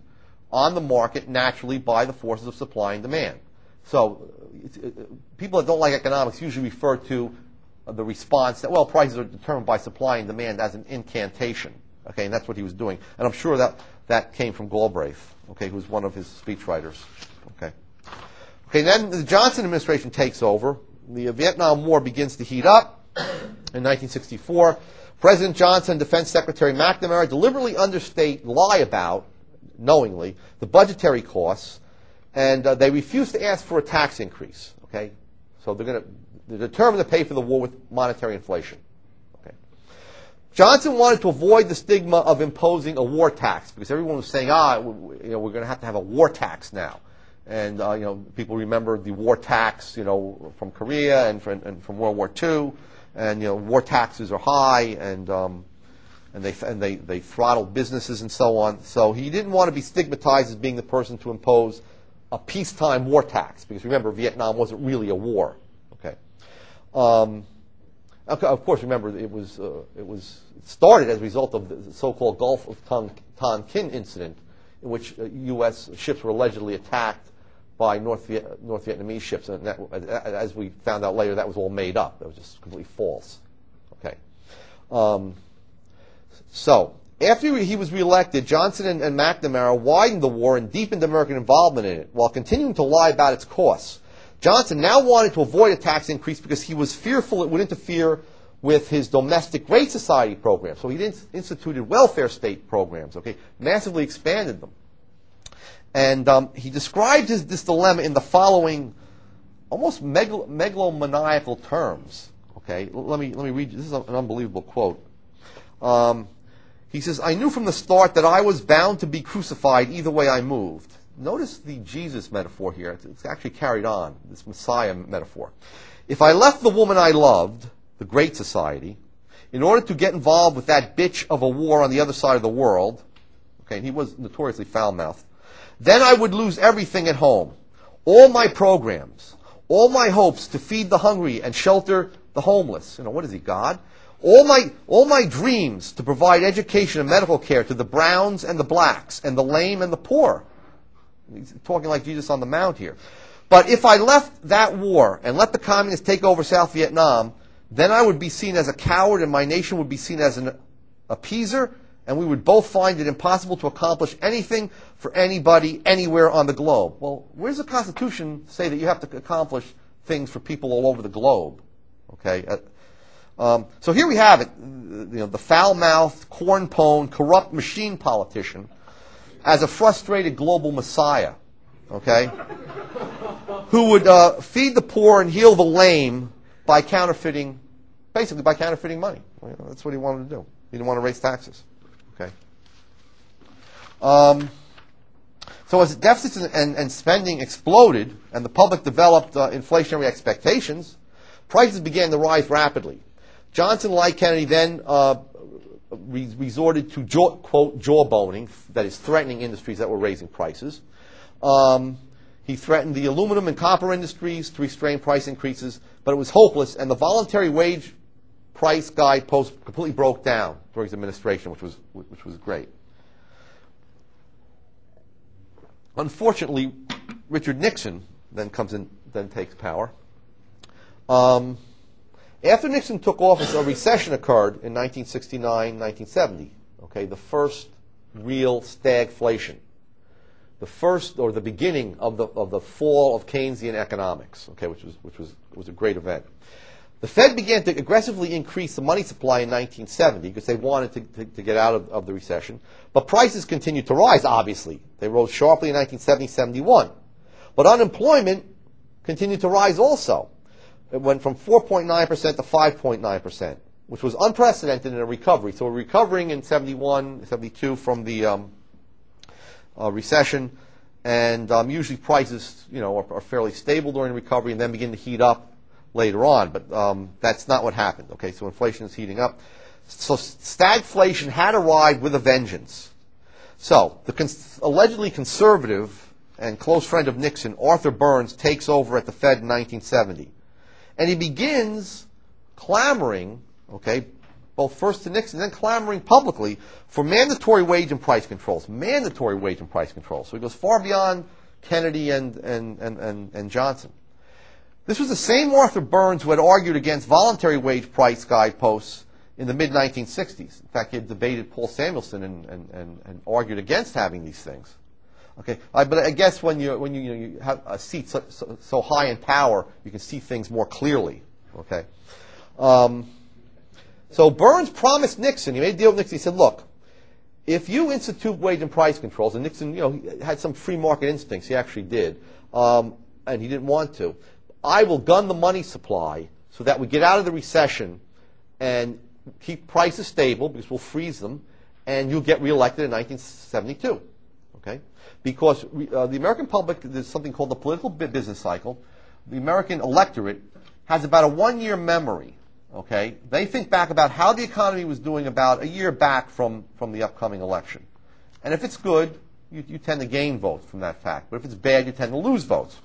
on the market naturally by the forces of supply and demand. So people that don't like economics usually refer to the response that, well, prices are determined by supply and demand as an incantation. Okay, and that's what he was doing. And I'm sure that came from Galbraith, okay, who's one of his speechwriters. Okay. Okay, then the Johnson administration takes over. The Vietnam War begins to heat up. In 1964, President Johnson and Defense Secretary McNamara deliberately lie about, knowingly, the budgetary costs, and they refuse to ask for a tax increase. Okay, so they're determined to pay for the war with monetary inflation. Okay, Johnson wanted to avoid the stigma of imposing a war tax because everyone was saying, we're going to have a war tax now, and people remember the war tax, from Korea and from World War II, and war taxes are high, and they throttled businesses and so on. So he didn't want to be stigmatized as being the person to impose a peacetime war tax, because remember, Vietnam wasn't really a war. Okay. Of course, remember, it started as a result of the so-called Gulf of Tonkin incident, in which U.S. ships were allegedly attacked by North Vietnamese ships, and as we found out later, that was all made up. That was just completely false. Okay. So, after he was reelected, Johnson and McNamara widened the war and deepened American involvement in it, while continuing to lie about its costs. Johnson now wanted to avoid a tax increase because he was fearful it would interfere with his domestic Great Society program. So he instituted welfare state programs, okay, massively expanded them. And he described this dilemma in the following almost megalomaniacal terms. Okay, let me read you. This is an unbelievable quote. He says, "I knew from the start that I was bound to be crucified either way I moved. notice the Jesus metaphor here. It's actually carried on, this Messiah metaphor. If I left the woman I loved, the Great Society, in order to get involved with that bitch of a war on the other side of the world, okay, and he was notoriously foul-mouthed, then I would lose everything at home. All my programs, all my hopes to feed the hungry and shelter the homeless. You know, what is he, God? All my dreams to provide education and medical care to the browns and the blacks and the lame and the poor. He's talking like Jesus on the Mount here. But if I left that war and let the communists take over South Vietnam, then I would be seen as a coward and my nation would be seen as an appeaser, and we would both find it impossible to accomplish anything for anybody anywhere on the globe. Well, where does the Constitution say that you have to accomplish things for people all over the globe? Okay. So here we have it, the foul-mouthed, corn-pwned, corrupt machine politician as a frustrated global messiah, okay, who would feed the poor and heal the lame by basically by counterfeiting money. That's what he wanted to do. He didn't want to raise taxes, okay. So as deficits and spending exploded and the public developed inflationary expectations, prices began to rise rapidly. Johnson, like Kennedy, then resorted to, quote, jawboning, that is, threatening industries that were raising prices. He threatened the aluminum and copper industries to restrain price increases, but it was hopeless, and the voluntary wage price guidepost completely broke down during his administration, which was great. Unfortunately, Richard Nixon then takes power. After Nixon took office, a recession occurred in 1969-1970. Okay, the first real stagflation, the first or the beginning of the fall of Keynesian economics. Okay, which was a great event. The Fed began to aggressively increase the money supply in 1970 because they wanted to get out of the recession. But prices continued to rise. Obviously, they rose sharply in 1970-71. But unemployment continued to rise also. It went from 4.9% to 5.9%, which was unprecedented in a recovery. So we're recovering in 71, 72 from the recession, and usually prices, are fairly stable during recovery and then begin to heat up later on. But that's not what happened. Okay, so inflation is heating up. So stagflation had arrived with a vengeance. So the allegedly conservative and close friend of Nixon, Arthur Burns, takes over at the Fed in 1970. And he begins clamoring, okay, both first to Nixon and then clamoring publicly for mandatory wage and price controls. Mandatory wage and price controls. So he goes far beyond Kennedy and Johnson. This was the same Arthur Burns who had argued against voluntary wage price guideposts in the mid-1960s. In fact, he had debated Paul Samuelson and argued against having these things. Okay, but I guess when you have a seat so high in power, you can see things more clearly. Okay, so Burns promised Nixon. He made a deal with Nixon. He said, "Look, if you institute wage and price controls," and Nixon, he had some free market instincts. He actually did, and he didn't want to. I will gun the money supply so that we get out of the recession and keep prices stable because we'll freeze them, and you'll get reelected in 1972. Okay. Because the American public, there's something called the political business cycle. The American electorate has about a 1-year memory. Okay, they think back about how the economy was doing about a year back from the upcoming election, and if it's good, you tend to gain votes from that fact. But if it's bad, you tend to lose votes.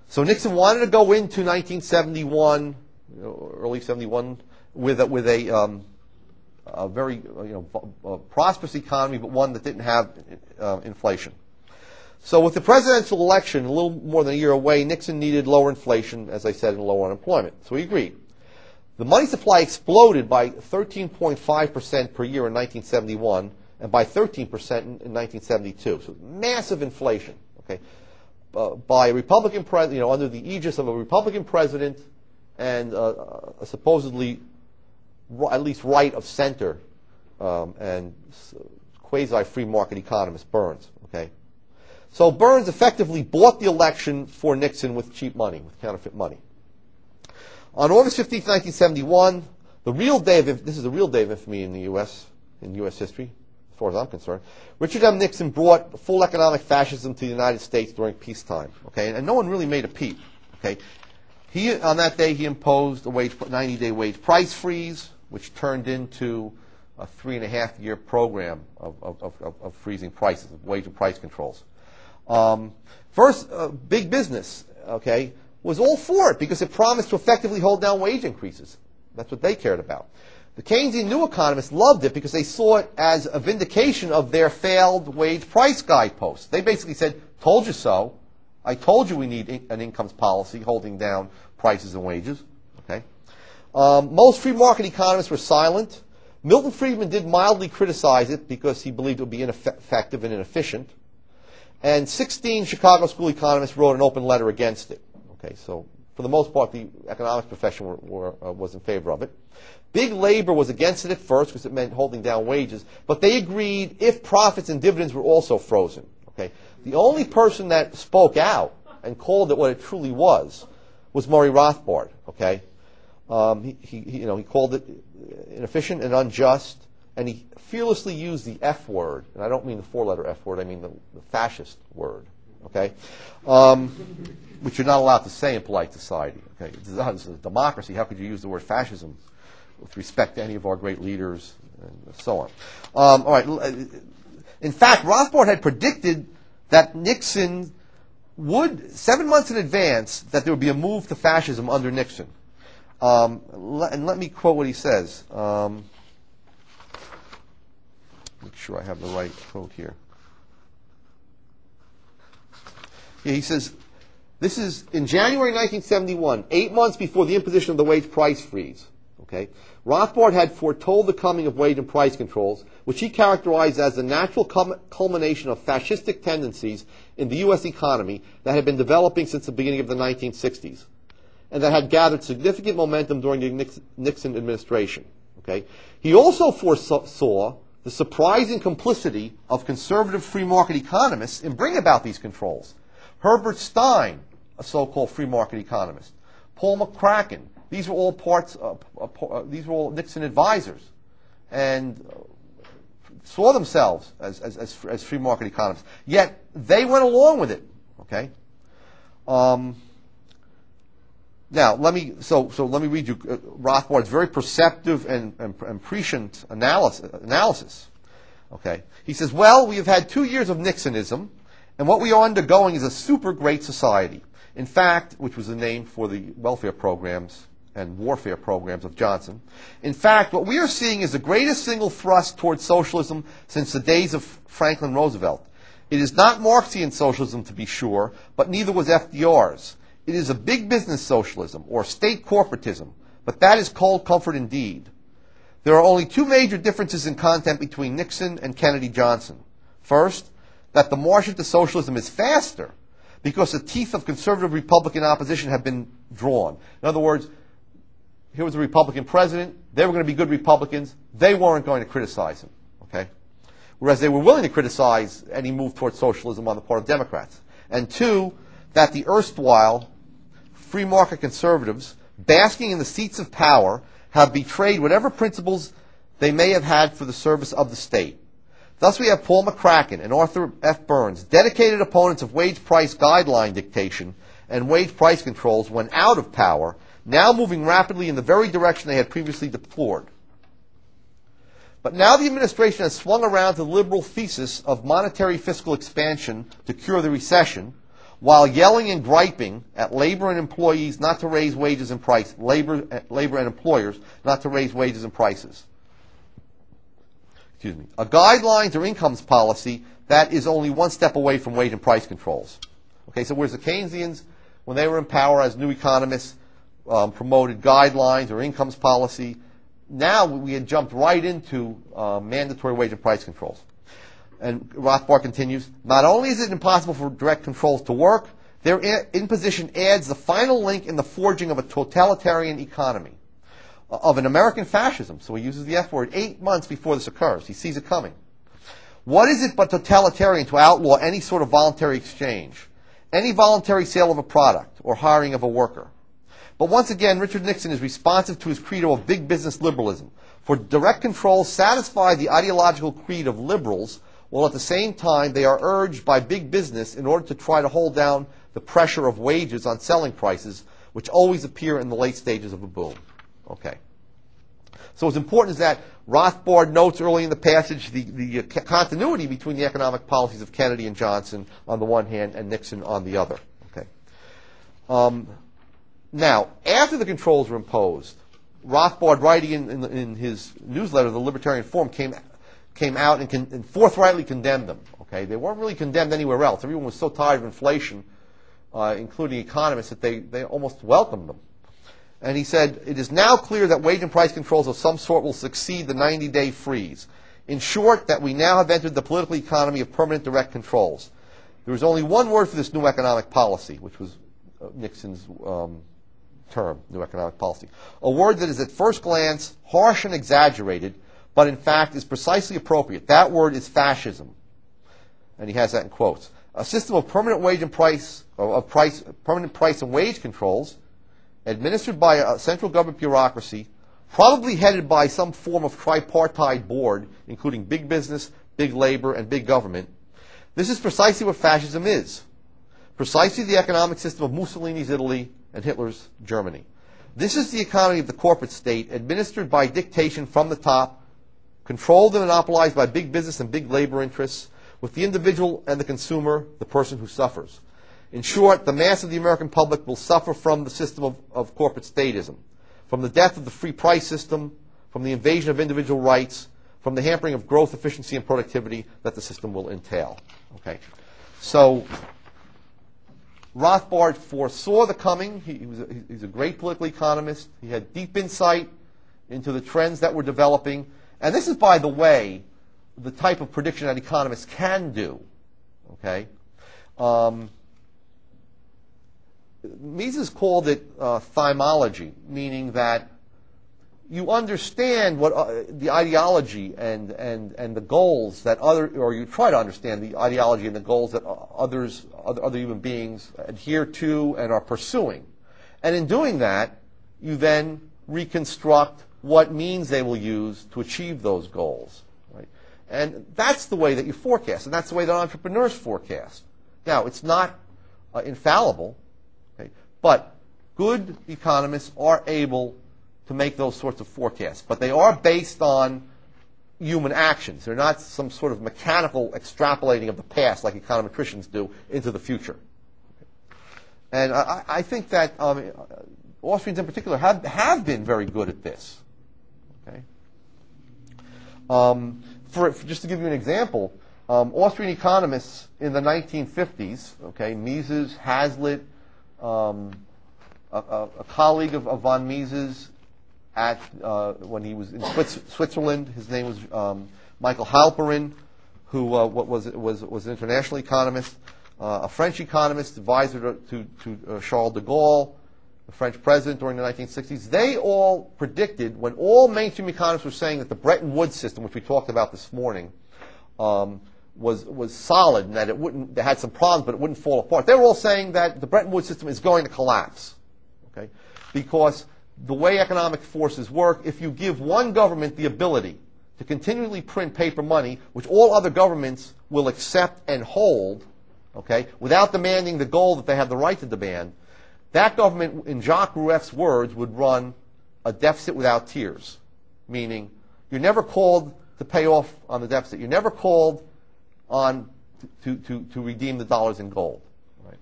So Nixon wanted to go into 1971, early 71, with a very prosperous economy, but one that didn't have inflation. So with the presidential election a little more than a year away, Nixon needed lower inflation, as I said, and lower unemployment. So he agreed. The money supply exploded by 13.5% per year in 1971 and by 13% in 1972. So massive inflation. Okay, by a Republican president, under the aegis of a Republican president and a supposedly at least right of center and quasi-free market economist, Burns. Okay, so Burns effectively bought the election for Nixon with cheap money, with counterfeit money. On August 15th, 1971, this is the real day of infamy in the U.S. history. far as I'm concerned. Richard M. Nixon brought full economic fascism to the United States during peacetime. Okay, and no one really made a peep. Okay, on that day he imposed a 90-day wage price freeze, which turned into a 3.5-year program of freezing prices, wage and price controls. First, big business, okay, was all for it because it promised to effectively hold down wage increases. That's what they cared about. The Keynesian new economists loved it because they saw it as a vindication of their failed wage price guideposts. They basically said, told you so. I told you we need an incomes policy holding down prices and wages. Okay. Most free market economists were silent. Milton Friedman did mildly criticize it because he believed it would be ineffective and inefficient. And 16 Chicago School economists wrote an open letter against it. Okay, so for the most part, the economics profession was in favor of it. Big labor was against it at first because it meant holding down wages, but they agreed if profits and dividends were also frozen. Okay, the only person that spoke out and called it what it truly was Murray Rothbard. Okay, he called it inefficient and unjust, and he fearlessly used the F word, and I don't mean the 4-letter F word, I mean the fascist word. Okay. Which you're not allowed to say in polite society. Okay, it's a democracy. How could you use the word fascism with respect to any of our great leaders and so on? All right. In fact, Rothbard had predicted that Nixon would, 7 months in advance, that there would be a move to fascism under Nixon. And let me quote what he says. Make sure I have the right quote here. Yeah, he says, this is in January 1971, 8 months before the imposition of the wage price freeze. Okay, Rothbard had foretold the coming of wage and price controls, which he characterized as the natural culmination of fascistic tendencies in the U.S. economy that had been developing since the beginning of the 1960s, and that had gathered significant momentum during the Nixon administration. Okay, he also foresaw the surprising complicity of conservative free market economists in bringing about these controls. Herbert Stein, a so-called free market economist. Paul McCracken. These were all these were all Nixon advisors, and saw themselves as free market economists. Yet they went along with it. Okay. Now let me read you Rothbard's very perceptive and prescient analysis. Okay. He says, well, we have had 2 years of Nixonism. And what we are undergoing is a super great society. In fact, which was the name for the welfare programs and warfare programs of Johnson. In fact, what we are seeing is the greatest single thrust towards socialism since the days of Franklin Roosevelt. It is not Marxian socialism, to be sure, but neither was FDR's. It is a big business socialism, or state corporatism, but that is cold comfort indeed. There are only 2 major differences in content between Nixon and Kennedy Johnson. First, that the march into socialism is faster because the teeth of conservative Republican opposition have been drawn. In other words, here was a Republican president. They were going to be good Republicans. They weren't going to criticize him. Okay? Whereas they were willing to criticize any move towards socialism on the part of Democrats. And 2, that the erstwhile free market conservatives, basking in the seats of power, have betrayed whatever principles they may have had for the service of the state. Thus we have Paul McCracken and Arthur F. Burns, dedicated opponents of wage price guideline dictation and wage price controls when out of power, now moving rapidly in the very direction they had previously deplored. But now the administration has swung around to the liberal thesis of monetary fiscal expansion to cure the recession, while yelling and griping at labor and employees not to raise wages and price, labor and employers not to raise wages and prices. A guidelines or incomes policy that is only one step away from wage and price controls. Okay, so whereas the Keynesians, when they were in power as new economists, promoted guidelines or incomes policy, now we had jumped right into mandatory wage and price controls. And Rothbard continues, not only is it impossible for direct controls to work, their imposition adds the final link in the forging of a totalitarian economy, of an American fascism. So he uses the F word 8 months before this occurs. He sees it coming. What is it but totalitarian to outlaw any sort of voluntary exchange, any voluntary sale of a product or hiring of a worker? But once again, Richard Nixon is responsive to his credo of big business liberalism. For direct controls satisfy the ideological creed of liberals, while at the same time they are urged by big business in order to try to hold down the pressure of wages on selling prices, which always appear in the late stages of a boom. Okay. So what's important is that Rothbard notes early in the passage the continuity between the economic policies of Kennedy and Johnson on the one hand and Nixon on the other. Okay. Now, after the controls were imposed, Rothbard, writing in his newsletter, The Libertarian Forum, came out and forthrightly condemned them. Okay, they weren't really condemned anywhere else. Everyone was so tired of inflation, including economists, that they almost welcomed them. And he said, "It is now clear that wage and price controls of some sort will succeed the 90-day freeze. In short, that we now have entered the political economy of permanent direct controls. There is only one word for this new economic policy," which was Nixon's term, new economic policy. "A word that is at first glance harsh and exaggerated, but in fact is precisely appropriate. That word is fascism." And he has that in quotes. "A system of permanent wage and permanent price and wage controls, administered by a central government bureaucracy, probably headed by some form of tripartite board, including big business, big labor, and big government. This is precisely what fascism is. Precisely the economic system of Mussolini's Italy and Hitler's Germany. This is the economy of the corporate state, administered by dictation from the top, controlled and monopolized by big business and big labor interests, with the individual and the consumer, the person who suffers. In short, the mass of the American public will suffer from the system of corporate statism, from the death of the free price system, from the invasion of individual rights, from the hampering of growth, efficiency, and productivity that the system will entail." Okay, so Rothbard foresaw the coming. He's a great political economist. He had deep insight into the trends that were developing. And this is, by the way, the type of prediction that economists can do. Okay? Mises called it thymology, meaning that you understand what the ideology and the goals that or you try to understand the ideology and the goals that other human beings adhere to and are pursuing. And in doing that, you then reconstruct what means they will use to achieve those goals. Right? And that's the way that you forecast, and that's the way that entrepreneurs forecast. Now, it's not infallible, okay? But good economists are able to make those sorts of forecasts. But they are based on human actions. They're not some sort of mechanical extrapolating of the past like econometricians do into the future. And I think that Austrians in particular have been very good at this. Okay? Just to give you an example, Austrian economists in the 1950s, okay, Mises, Hazlitt, a colleague of von Mises when he was in Switzerland, his name was Michael Halperin, who was an international economist, a French economist, advisor to Charles de Gaulle, the French president during the 1960s. They all predicted, when all mainstream economists were saying that the Bretton Woods system, which we talked about this morning, was solid and that it had some problems, but it wouldn't fall apart. They were all saying that the Bretton Woods system is going to collapse, okay? Because the way economic forces work, if you give one government the ability to continually print paper money, which all other governments will accept and hold, okay, without demanding the gold that they have the right to demand, that government, in Jacques Rueff's words, would run a deficit without tears, meaning you're never called to pay off on the deficit. You're never called on to redeem the dollars in gold. Right?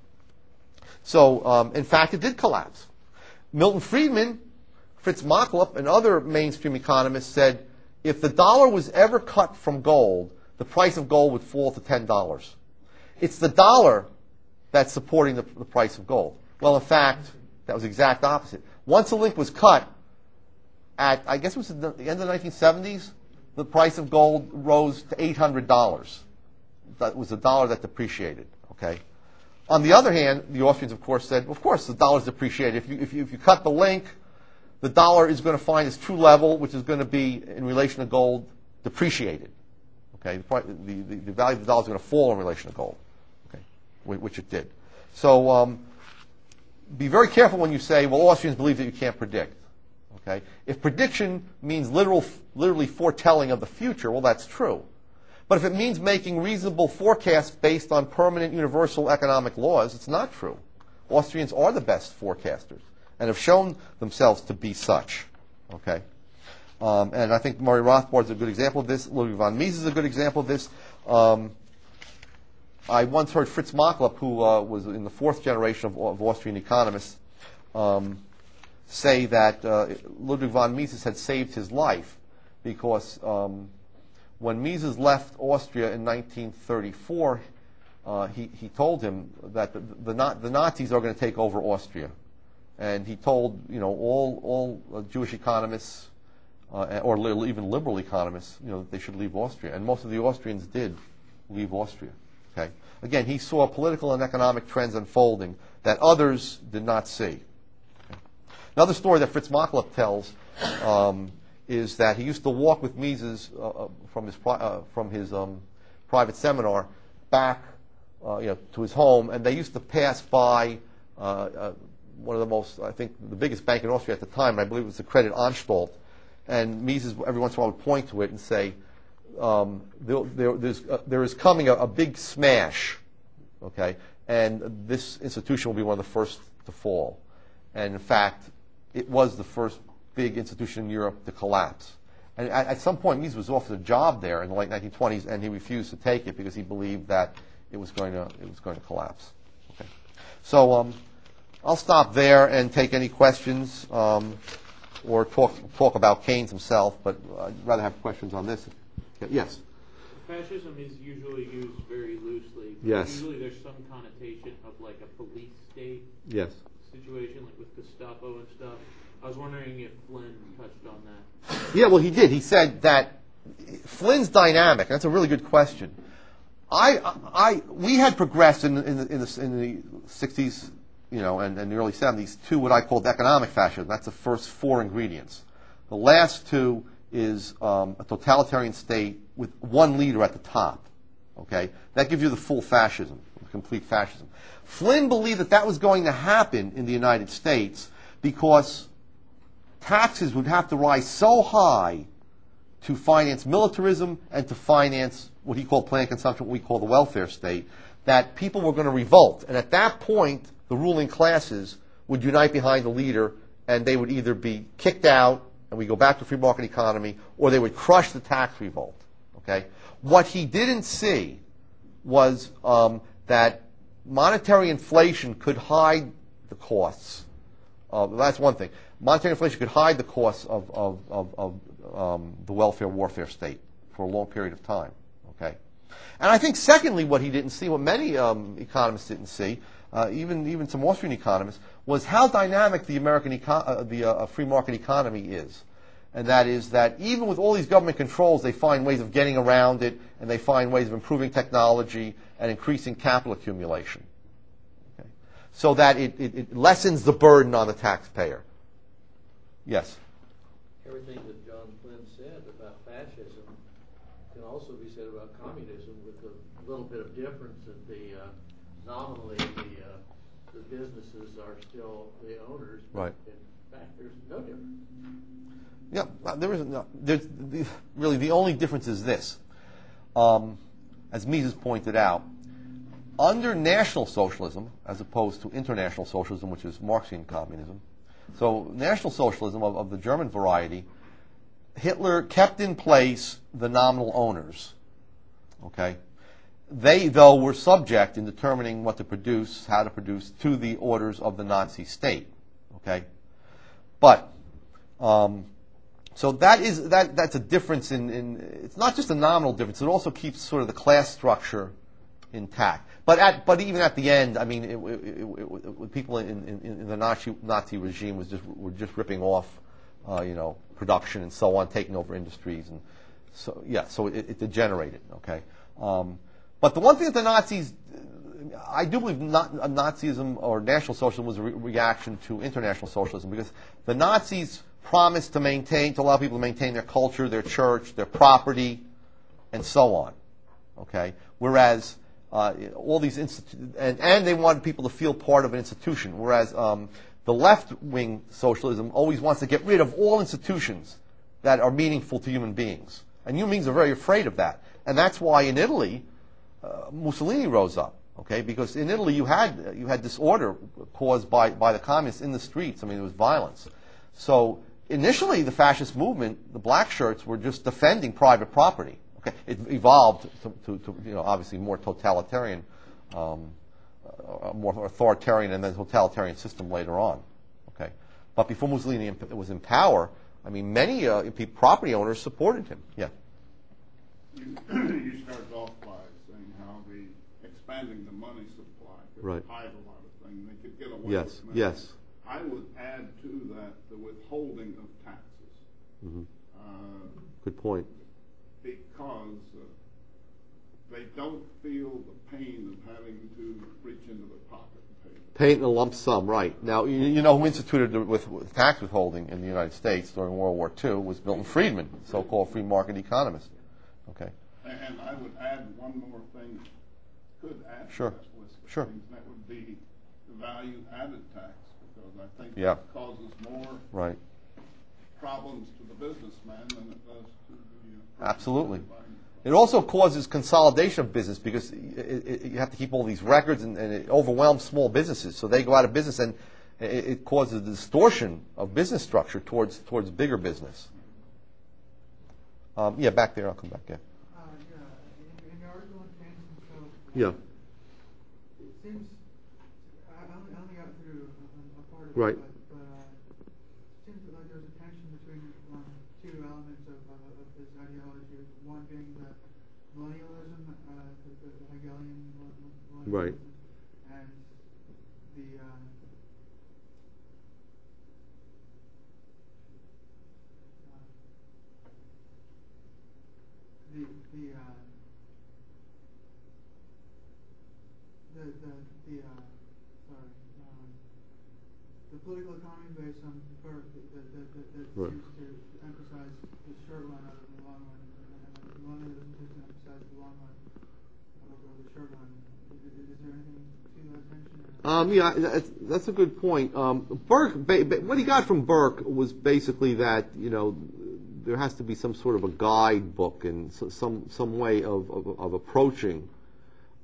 So, in fact, it did collapse. Milton Friedman, Fritz Machlup, and other mainstream economists said if the dollar was ever cut from gold, the price of gold would fall to $10. It's the dollar that's supporting the price of gold. Well, in fact, that was the exact opposite. Once the link was cut, at, I guess it was at the end of the 1970s, the price of gold rose to $800. That was the dollar that depreciated. Okay. On the other hand, the Austrians, of course, said, of course, the dollar's depreciated. If you cut the link, the dollar is going to find its true level, which is going to be, in relation to gold, depreciated. Okay. The value of the dollar is going to fall in relation to gold. Okay. Which it did. So be very careful when you say, well, Austrians believe that you can't predict. Okay? If prediction means literally foretelling of the future, well, that's true. But if it means making reasonable forecasts based on permanent universal economic laws, it's not true. Austrians are the best forecasters and have shown themselves to be such. Okay? And I think Murray Rothbard is a good example of this. Ludwig von Mises is a good example of this. I once heard Fritz Machlup, who was in the fourth generation of Austrian economists, say that Ludwig von Mises had saved his life because when Mises left Austria in 1934, he told him that the Nazis are going to take over Austria. And he told all Jewish economists, or even liberal economists, that they should leave Austria. And most of the Austrians did leave Austria. Okay. Again, he saw political and economic trends unfolding that others did not see. Okay. Another story that Fritz Machlup tells is that he used to walk with Mises from his private seminar back to his home, and they used to pass by one of the most, I think, the biggest bank in Austria at the time, and I believe it was the Credit Anstalt. And Mises every once in a while would point to it and say, there is coming a big smash, okay, and this institution will be one of the first to fall. And in fact, it was the first big institution in Europe to collapse. And at some point, Mises was offered a job there in the late 1920s, and he refused to take it because he believed that it was going to collapse. Okay, so I'll stop there and take any questions or talk about Keynes himself, but I'd rather have questions on this. Yes? Fascism is usually used very loosely. Yes. Usually there's some connotation of like a police state situation, like with Gestapo and stuff. I was wondering if Flynn touched on that. Yeah, well, he did. He said that Flynn's dynamic. That's a really good question. We had progressed in the 60s, and the early 70s to what I called economic fascism. That's the first four ingredients. The last two is a totalitarian state with one leader at the top. Okay, that gives you the full fascism, complete fascism. Flynn believed that was going to happen in the United States because taxes would have to rise so high to finance militarism and to finance what he called planned consumption, what we call the welfare state, that people were going to revolt. And at that point, the ruling classes would unite behind the leader, and they would either be kicked out, and we go back to free market economy, or they would crush the tax revolt. Okay? What he didn't see was that monetary inflation could hide the costs. That's one thing. Monetary inflation could hide the costs of the welfare warfare state for a long period of time. Okay? And I think, secondly, what he didn't see, what many economists didn't see, even some Austrian economists, was how dynamic the American free market economy is. And that is that even with all these government controls, they find ways of getting around it, and they find ways of improving technology and increasing capital accumulation. Okay? So that it lessens the burden on the taxpayer. Yes? Everything that John Flynn said about fascism can also be said about communism, with a little bit of difference that nominally the businesses are still the owners. Right. In fact, there's no difference. Yeah, there isn't. No, really, the only difference is this. As Mises pointed out, under National Socialism, as opposed to international socialism, which is Marxian communism, so National Socialism of the German variety, Hitler kept in place the nominal owners. Okay? They, though, were subject in determining what to produce, how to produce, to the orders of the Nazi state. Okay? But, so that's a difference in it's not just a nominal difference, it also keeps sort of the class structure intact. But even at the end, I mean, people in the Nazi regime were just ripping off, production and so on, taking over industries, and so it degenerated. Okay, but the one thing that the Nazis, I do believe, Nazism or National Socialism was a reaction to international socialism, because the Nazis promised to allow people to maintain their culture, their church, their property, and so on. Okay, whereas all these and they wanted people to feel part of an institution, whereas the left-wing socialism always wants to get rid of all institutions that are meaningful to human beings. And human beings are very afraid of that. And that's why in Italy, Mussolini rose up, okay? Because in Italy you had disorder caused by the communists in the streets. I mean, there was violence. So initially the fascist movement, the black shirts, were just defending private property. Okay, it evolved to obviously more totalitarian, more authoritarian, and then totalitarian system later on. Okay, but before Mussolini was in power, I mean, many property owners supported him. Yeah. You started off by saying how the expanding the money supply could hide a lot of things. They could get away with Yes. money. Yes. I would add to that the withholding of taxes. Mm-hmm. Good point. Because they don't feel the pain of having to reach into the pocket and pay. Pay it in a lump sum, right. Now, you know who instituted with tax withholding in the United States during World War II was Milton Friedman, so-called free market economist. Okay. And I would add one more thing, could add Sure. to that list of Sure. things, that would be the value-added tax, because I think Yeah. that causes more Right. problems to the businessman than it does to the Absolutely. buying. It also causes consolidation of business because you have to keep all these records, and it overwhelms small businesses. So they go out of business, and it causes a distortion of business structure towards bigger business. Yeah, back there. I'll come back. Yeah. In the article on Keynes himself, Yeah. it seems I only got through a part of Right. it, but it seems like there's a tension between two elements of this ideology. One being the millennialism, the Hegelian millennialism, Right. and the political economy based on Burke that Right. seems to emphasize the short run rather than the long run, and the millennialism seems to emphasize the long run over the short run. Is there anything to that tension? Yeah, that's a good point. Burke, what he got from Burke was basically that there has to be some sort of a guidebook and some way of approaching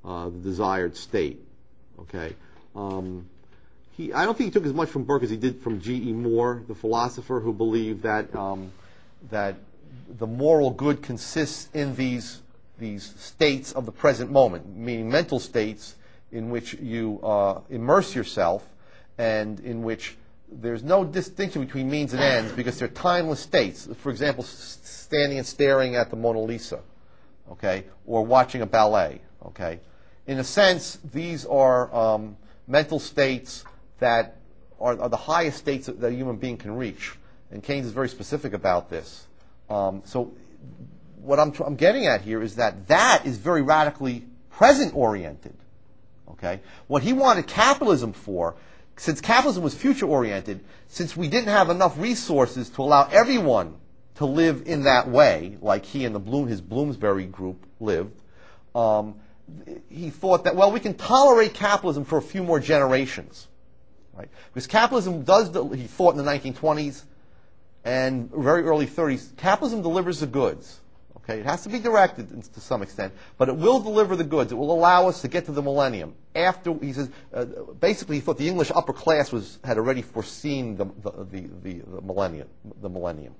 the desired state. Okay. I don't think he took as much from Burke as he did from G.E. Moore, the philosopher, who believed that that the moral good consists in these states of the present moment, meaning mental states in which you immerse yourself and in which there's no distinction between means and ends because they're timeless states. For example, standing and staring at the Mona Lisa, okay, or watching a ballet, okay. In a sense, these are mental states that are the highest states that a human being can reach. And Keynes is very specific about this. So what I'm getting at here is that is very radically present-oriented. Okay? What he wanted capitalism for, since capitalism was future-oriented, since we didn't have enough resources to allow everyone to live in that way, like he and his Bloomsbury group lived, he thought that, well, we can tolerate capitalism for a few more generations. Right? Because capitalism he thought in the 1920s and very early 30s, capitalism delivers the goods. Okay? It has to be directed to some extent, but it will deliver the goods. It will allow us to get to the millennium. He says, basically he thought the English upper class had already foreseen the millennium.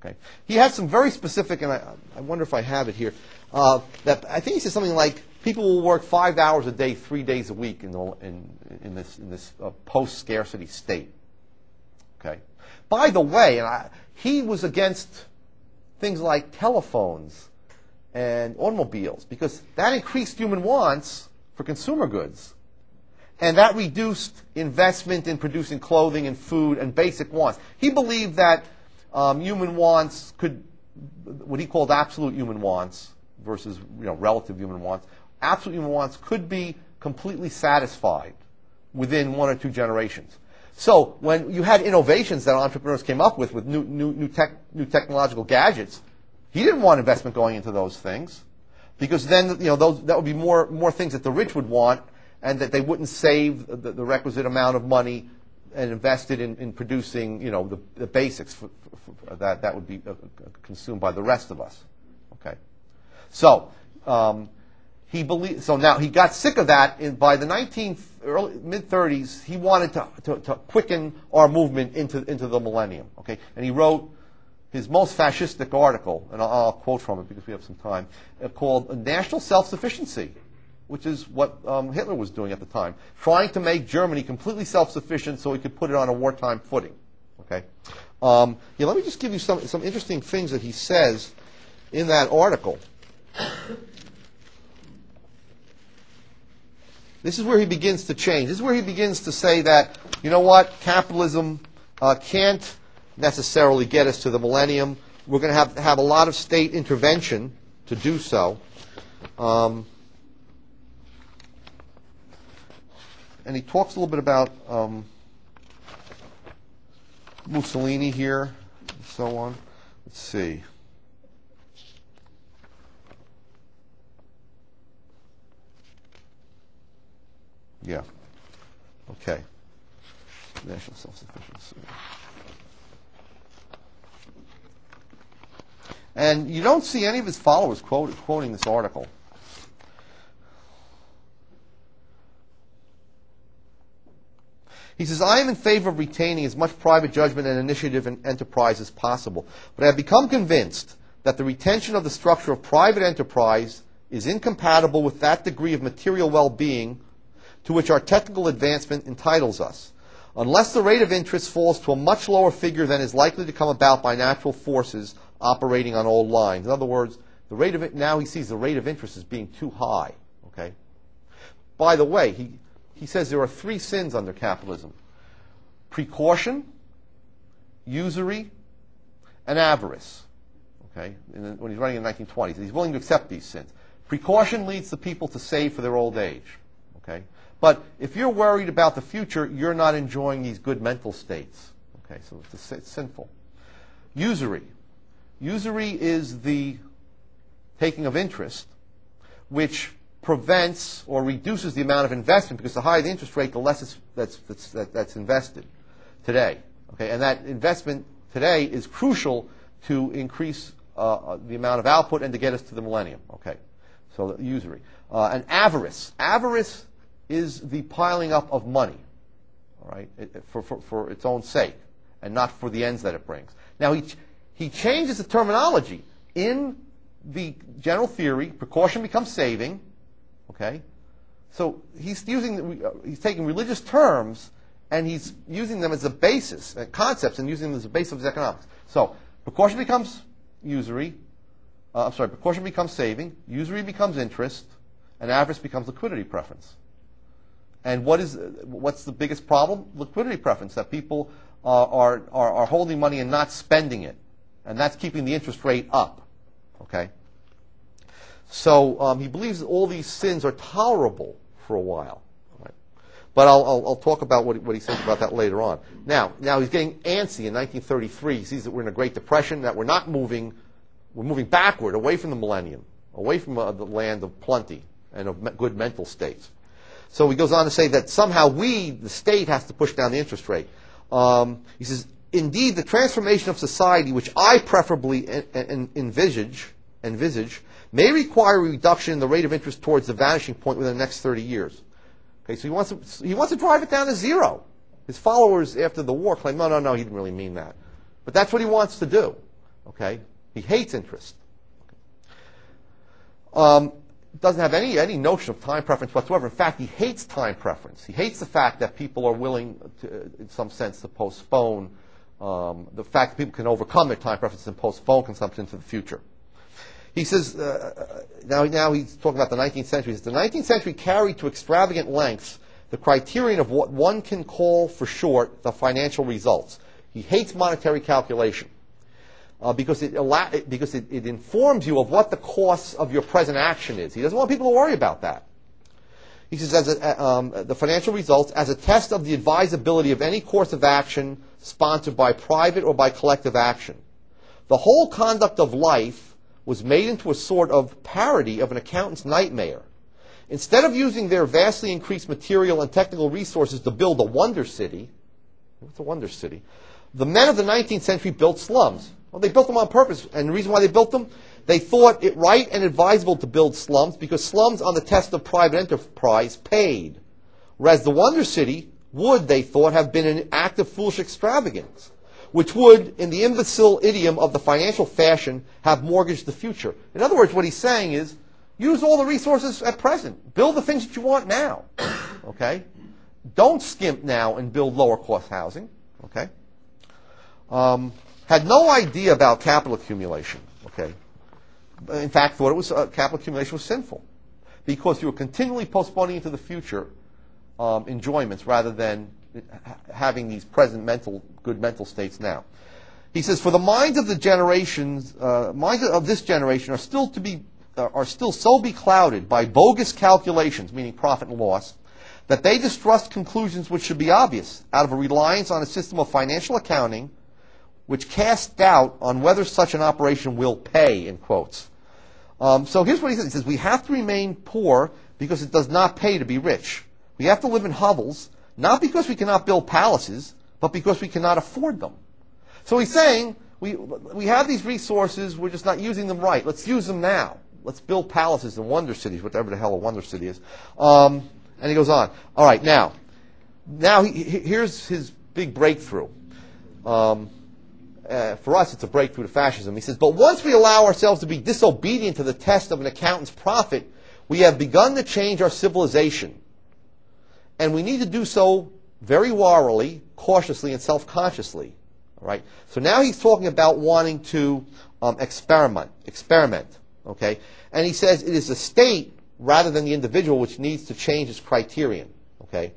Okay? He has some very specific, and I wonder if I have it here, that I think he says something like, people will work 5 hours a day, 3 days a week in this post-scarcity state. Okay. By the way, he was against things like telephones and automobiles because that increased human wants for consumer goods, and that reduced investment in producing clothing and food and basic wants. He believed that human wants what he called absolute human wants versus relative human wants. Absolute human wants could be completely satisfied within 1 or 2 generations. So when you had innovations that entrepreneurs came up with new technological gadgets, he didn't want investment going into those things. because then that would be more things that the rich would want, and that they wouldn't save the requisite amount of money and invest it in producing the basics that would be consumed by the rest of us. Okay, so now he got sick of that. By the mid-30s, he wanted to quicken our movement into the millennium. Okay, and he wrote his most fascistic article, and I'll quote from it because we have some time, called "National Self-Sufficiency," which is what Hitler was doing at the time, trying to make Germany completely self-sufficient so he could put it on a wartime footing. Okay, let me just give you some interesting things that he says in that article. This is where he begins to change. This is where he begins to say that, capitalism can't necessarily get us to the millennium. We're going to have a lot of state intervention to do so. And he talks a little bit about Mussolini here, and so on. Let's see. Yeah. Okay. National self-sufficiency. And you don't see any of his followers quoting this article. He says, I am in favor of retaining as much private judgment and initiative and enterprise as possible, but I have become convinced that the retention of the structure of private enterprise is incompatible with that degree of material well-being to which our technical advancement entitles us, unless the rate of interest falls to a much lower figure than is likely to come about by natural forces operating on old lines. In other words, now he sees the rate of interest as being too high. Okay. By the way, he says there are 3 sins under capitalism: precaution, usury, and avarice. Okay, when he's writing in the 1920s, he's willing to accept these sins. Precaution leads the people to save for their old age. Okay, but if you're worried about the future, you're not enjoying these good mental states. Okay, so it's sinful. Usury. Usury is the taking of interest, which prevents or reduces the amount of investment, because the higher the interest rate, the less that's invested today. Okay, and that investment today is crucial to increase the amount of output and to get us to the millennium. Okay, so usury. And avarice. Avarice is the piling up of money, all right, for its own sake and not for the ends that it brings. Now he changes the terminology. In the general theory, precaution becomes saving. Okay, so he's taking religious terms and he's using them as a basis, concepts, and using them as a basis of his economics. So precaution becomes precaution becomes saving, usury becomes interest, and avarice becomes liquidity preference. And what's the biggest problem? Liquidity preference, that people are holding money and not spending it, and that's keeping the interest rate up. Okay. So he believes that all these sins are tolerable for a while. Right? But I'll talk about what he says about that later on. Now he's getting antsy in 1933. He sees that we're in a Great Depression, that we're moving backward, away from the millennium, away from the land of plenty and of good mental states. So he goes on to say that somehow the state, has to push down the interest rate. He says, indeed, the transformation of society, which I preferably envisage, may require a reduction in the rate of interest towards the vanishing point within the next 30 years. Okay, so he wants to drive it down to zero. His followers after the war claim, no, he didn't really mean that. But that's what he wants to do. Okay, he hates interest. Doesn't have any notion of time preference whatsoever. In fact, he hates time preference. He hates the fact that people are willing to, in some sense, to postpone, the fact that people can overcome their time preference and postpone consumption to the future. He says, now he's talking about the 19th century. He says, the 19th century carried to extravagant lengths the criterion of what one can call, for short, the financial results. He hates monetary calculation because it informs you of what the cost of your present action is. He doesn't want people to worry about that. He says, the financial results as a test of the advisability of any course of action sponsored by private or by collective action. The whole conduct of life was made into a sort of parody of an accountant's nightmare. Instead of using their vastly increased material and technical resources to build a wonder city, what's a wonder city? The men of the 19th century built slums. Well, they built them on purpose, and the reason why they built them, they thought it right and advisable to build slums because slums on the test of private enterprise paid. Whereas the wonder city would, they thought, have been an act of foolish extravagance, which would, in the imbecile idiom of the financial fashion, have mortgaged the future. In other words, what he's saying is, use all the resources at present. Build the things that you want now. Okay? Don't skimp now and build lower cost housing. Okay? Had no idea about capital accumulation. Okay? In fact, thought it was capital accumulation was sinful because you were continually postponing into the future enjoyments rather than having these present good mental states now. He says, for the minds of the generations, minds of this generation are still so beclouded by bogus calculations, meaning profit and loss, that they distrust conclusions which should be obvious out of a reliance on a system of financial accounting which casts doubt on whether such an operation will pay, in quotes. So here's what he says. He says, we have to remain poor because it does not pay to be rich. We have to live in hovels, not because we cannot build palaces, but because we cannot afford them. So he's saying, we have these resources, we're just not using them right. Let's use them now. Let's build palaces and wonder cities, whatever the hell a wonder city is. And he goes on. All right, now here's his big breakthrough. For us, it's a breakthrough to fascism. He says, but once we allow ourselves to be disobedient to the test of an accountant's profit, we have begun to change our civilization. And we need to do so very warily, cautiously, and self-consciously. All right? So now he's talking about wanting to experiment. Okay? And he says it is the state rather than the individual which needs to change its criterion. Okay?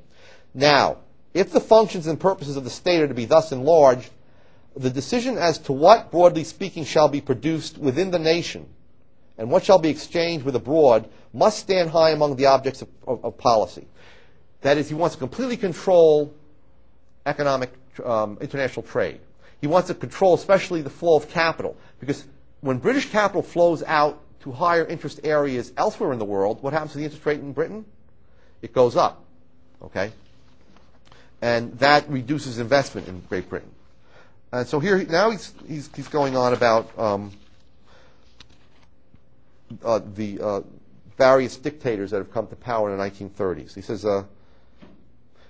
Now, if the functions and purposes of the state are to be thus enlarged, the decision as to what, broadly speaking, shall be produced within the nation and what shall be exchanged with abroad must stand high among the objects of policy. That is, he wants to completely control economic international trade. He wants to control especially the flow of capital. Because when British capital flows out to higher interest areas elsewhere in the world, what happens to the interest rate in Britain? It goes up. Okay? And that reduces investment in Great Britain. And so here, now he's going on about the various dictators that have come to power in the 1930s. He says,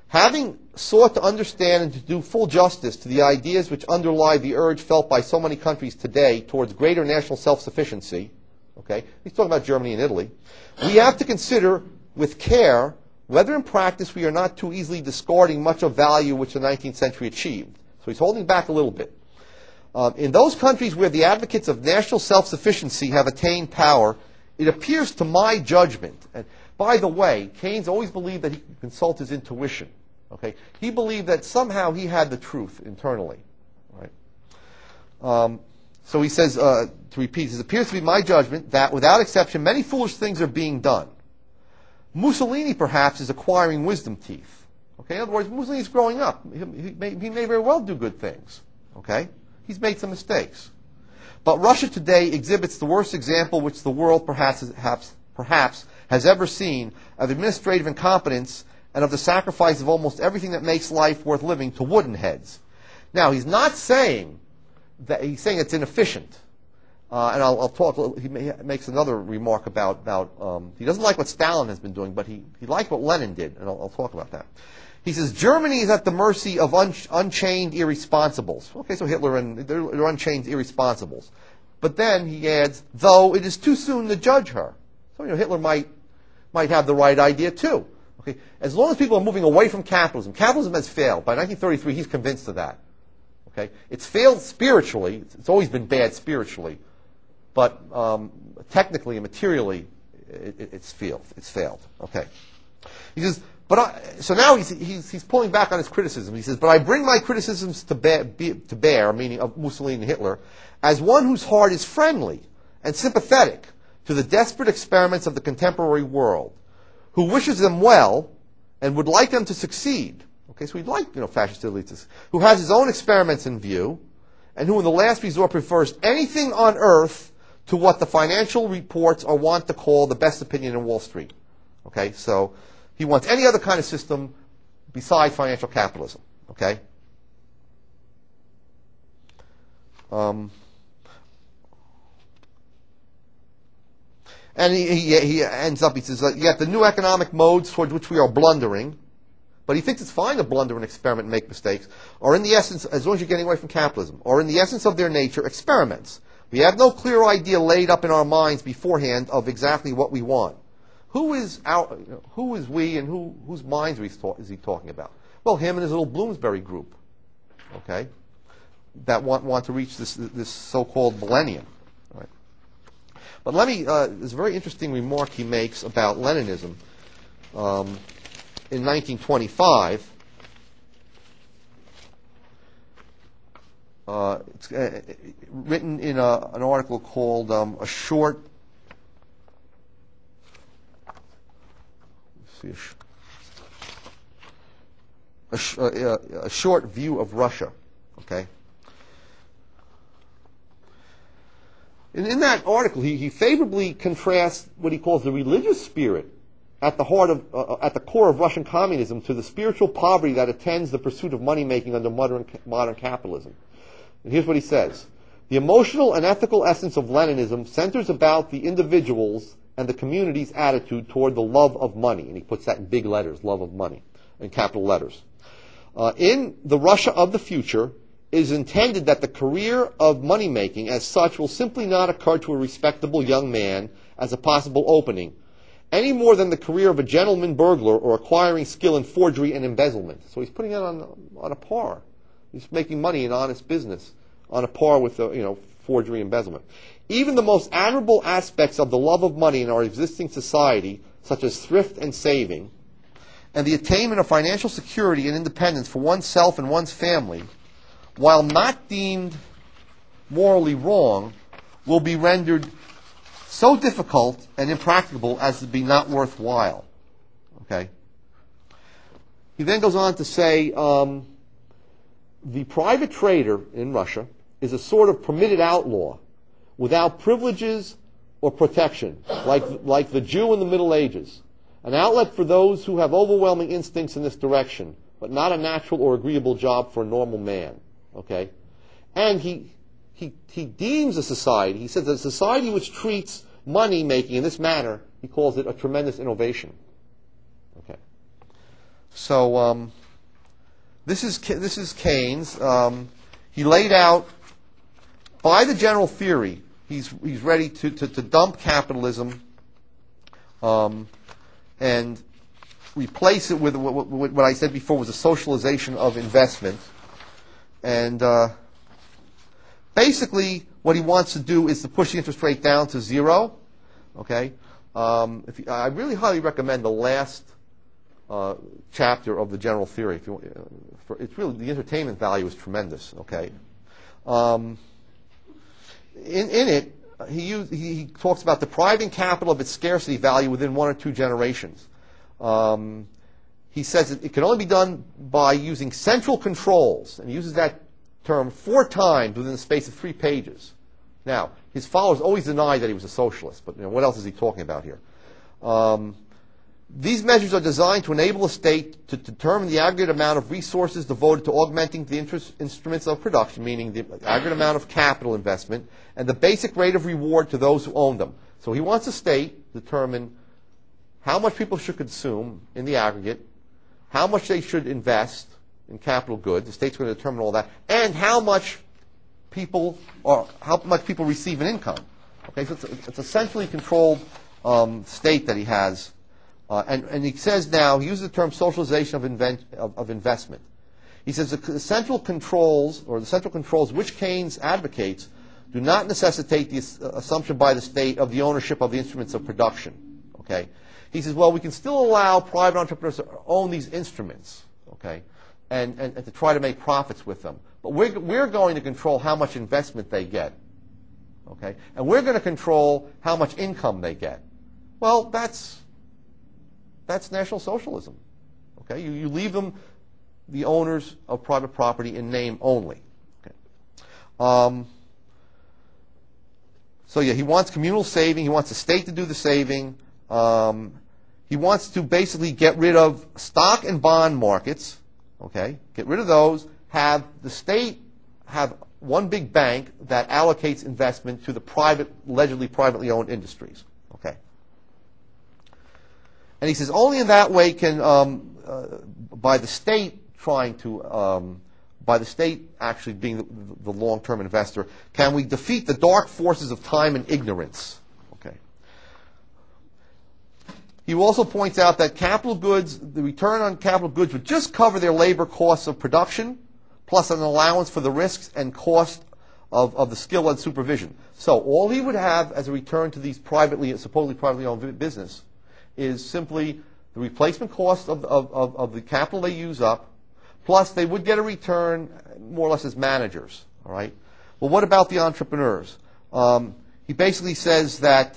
having sought to understand and to do full justice to the ideas which underlie the urge felt by so many countries today towards greater national self-sufficiency, okay, he's talking about Germany and Italy, we have to consider with care whether in practice we are not too easily discarding much of value which the 19th century achieved. So he's holding back a little bit. In those countries where the advocates of national self-sufficiency have attained power, it appears to my judgment, and by the way, Keynes always believed that he could consult his intuition. Okay? He believed that somehow he had the truth internally. Right? So he says, to repeat, it appears to be my judgment that, without exception, many foolish things are being done. Mussolini, perhaps, is acquiring wisdom teeth. Okay? In other words, Mussolini's growing up. He may very well do good things. Okay? He's made some mistakes. But Russia today exhibits the worst example which the world perhaps has ever seen of administrative incompetence and of the sacrifice of almost everything that makes life worth living to wooden heads. Now, he's not saying that, he's saying it's inefficient. And I'll talk, he makes another remark about he doesn't like what Stalin has been doing, but he liked what Lenin did, and I'll talk about that. He says, Germany is at the mercy of unchained irresponsibles. Okay, so Hitler and they're unchained irresponsibles. But then he adds, though it is too soon to judge her. So, Hitler might have the right idea too. Okay, as long as people are moving away from capitalism. Capitalism has failed. By 1933, he's convinced of that. Okay, it's failed spiritually. It's always been bad spiritually. But technically and materially, it's failed. Okay. He says, so now he's pulling back on his criticism. He says, but I bring my criticisms to bear, meaning of Mussolini and Hitler, as one whose heart is friendly and sympathetic to the desperate experiments of the contemporary world, who wishes them well and would like them to succeed. Okay, so he'd like, fascist Italy to, who has his own experiments in view, and who in the last resort prefers anything on earth to what the financial reports are want to call the best opinion in Wall Street. Okay, so he wants any other kind of system besides financial capitalism. Okay. And he ends up, he says, yet the new economic modes towards which we are blundering, but he thinks it's fine to blunder and experiment and make mistakes, are in the essence, as long as you're getting away from capitalism, are in the essence of their nature experiments. We have no clear idea laid up in our minds beforehand of exactly what we want. Who is we and whose minds is he talking about? Well, him and his little Bloomsbury group, okay, that want to reach this so-called millennium. Right? But let me, there's a very interesting remark he makes about Leninism in 1925. It's written in an article called A Short View of Russia. Okay. In that article, he favorably contrasts what he calls the religious spirit at the core of Russian communism to the spiritual poverty that attends the pursuit of money making under modern capitalism. And here's what he says: the emotional and ethical essence of Leninism centers about the individual's and the community's attitude toward the love of money, and he puts that in big letters, love of money, in capital letters. In the Russia of the future, it is intended that the career of money-making as such will simply not occur to a respectable young man as a possible opening, any more than the career of a gentleman burglar or acquiring skill in forgery and embezzlement. So he's putting it on a par. He's making money in honest business on a par with forgery and embezzlement. Even the most admirable aspects of the love of money in our existing society, such as thrift and saving, and the attainment of financial security and independence for oneself and one's family, while not deemed morally wrong, will be rendered so difficult and impracticable as to be not worthwhile. Okay. He then goes on to say, the private trader in Russia is a sort of permitted outlaw, without privileges or protection, like the Jew in the Middle Ages. An outlet for those who have overwhelming instincts in this direction, but not a natural or agreeable job for a normal man. Okay? And he deems a society, he says that a society which treats money making in this manner, he calls it a tremendous innovation. Okay. So this is Keynes. He laid out, by the general theory, he's ready to dump capitalism and replace it with what I said before was a socialization of investment. And basically, what he wants to do is to push the interest rate down to zero. Okay, I really highly recommend the last chapter of the general theory. It's really, the entertainment value is tremendous. Okay, in it, he talks about depriving capital of its scarcity value within 1 or 2 generations. He says it can only be done by using central controls, and he uses that term 4 times within the space of 3 pages. Now, his followers always denied that he was a socialist, but what else is he talking about here? These measures are designed to enable a state to determine the aggregate amount of resources devoted to augmenting the instruments of production, meaning the aggregate amount of capital investment, and the basic rate of reward to those who own them. So he wants a state to determine how much people should consume in the aggregate, how much they should invest in capital goods. The state's going to determine all that, and how much people receive in income. Okay, so it's a centrally controlled state that he has. And he says now, he uses the term socialization of investment. He says the central controls which Keynes advocates do not necessitate the assumption by the state of the ownership of the instruments of production. Okay? He says, well, we can still allow private entrepreneurs to own these instruments, okay, and to try to make profits with them. But we're going to control how much investment they get. Okay? And we're going to control how much income they get. Well, that's National Socialism. Okay, you leave them the owners of private property in name only. Okay. So yeah, he wants communal saving. He wants the state to do the saving. He wants to basically get rid of stock and bond markets. Okay, get rid of those. Have the state have one big bank that allocates investment to the allegedly privately owned industries. Okay. And he says only in that way can, by the state actually being the long-term investor, can we defeat the dark forces of time and ignorance. Okay. He also points out that capital goods, the return on capital goods would just cover their labor costs of production, plus an allowance for the risks and cost of the skill and supervision. So all he would have as a return to these supposedly privately owned business is simply the replacement cost of the capital they use up, plus they would get a return more or less as managers. All right. Well, what about the entrepreneurs? He basically says that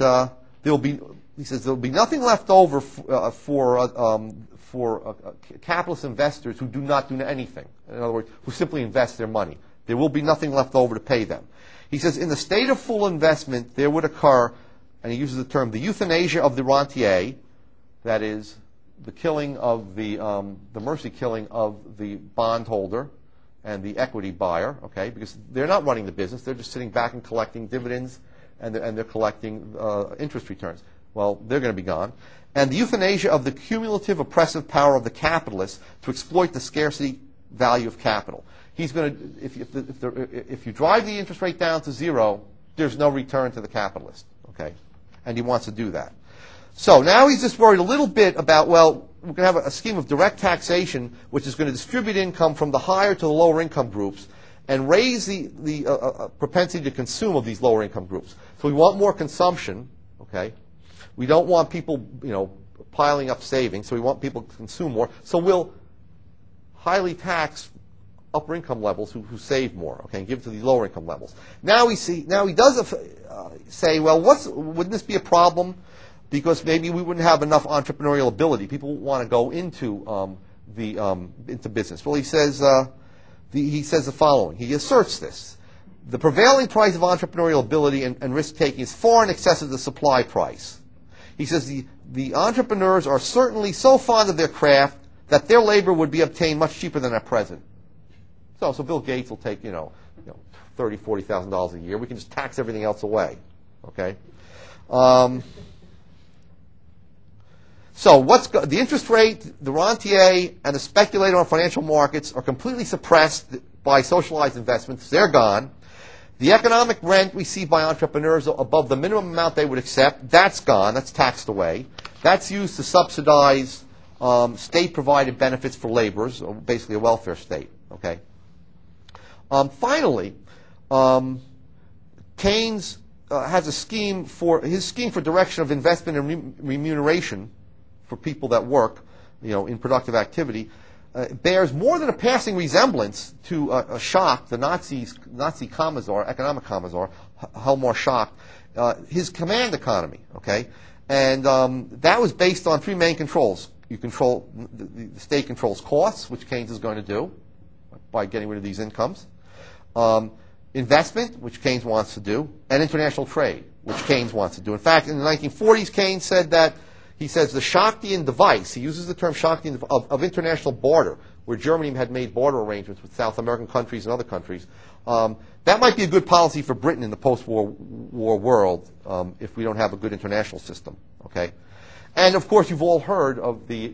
there'll be nothing left over for capitalist investors who do not do anything. In other words, who simply invest their money. There will be nothing left over to pay them. He says in the state of full investment, there would occur, and he uses the term, the euthanasia of the rentier, that is, the killing of the mercy killing of the bondholder and the equity buyer, okay, because they're not running the business, they're just sitting back and collecting dividends and they're collecting interest returns. Well, they're going to be gone. And the euthanasia of the cumulative oppressive power of the capitalist to exploit the scarcity value of capital. He's going to, if you drive the interest rate down to zero, there's no return to the capitalist, okay, and he wants to do that. So now he's just worried a little bit about, well, we're going to have a scheme of direct taxation which is going to distribute income from the higher to the lower income groups and raise the propensity to consume of these lower income groups. So we want more consumption, okay? We don't want people, piling up savings, so we want people to consume more. So we'll highly tax upper income levels who save more, okay, and give it to the lower income levels. Now he does say, well, wouldn't this be a problem? Because maybe we wouldn't have enough entrepreneurial ability. People want to go into business. Well, he says the following. He asserts this: the prevailing price of entrepreneurial ability and risk taking is far in excess of the supply price. He says the entrepreneurs are certainly so fond of their craft that their labor would be obtained much cheaper than at present. So Bill Gates will take $30,000-$40,000 a year. We can just tax everything else away. Okay. So the interest rate, the rentier, and the speculator on financial markets are completely suppressed by socialized investments. They're gone. The economic rent received by entrepreneurs above the minimum amount they would accept, that's gone. That's taxed away. That's used to subsidize state-provided benefits for laborers, basically a welfare state. Okay. Finally, Keynes has his scheme for direction of investment and remuneration for people that work, in productive activity, bears more than a passing resemblance to a Schacht, the Nazi Commissar, economic Commissar, Helmar Schacht, his command economy. Okay, and that was based on three main controls. The state controls costs, which Keynes is going to do by getting rid of these incomes. Investment, which Keynes wants to do, and international trade, which Keynes wants to do. In fact, in the 1940s, Keynes said that he says the Schachtian device, he uses the term Schachtian of international barter, where Germany had made barter arrangements with South American countries and other countries. That might be a good policy for Britain in the post-war world if we don't have a good international system. Okay, and of course you've all heard of the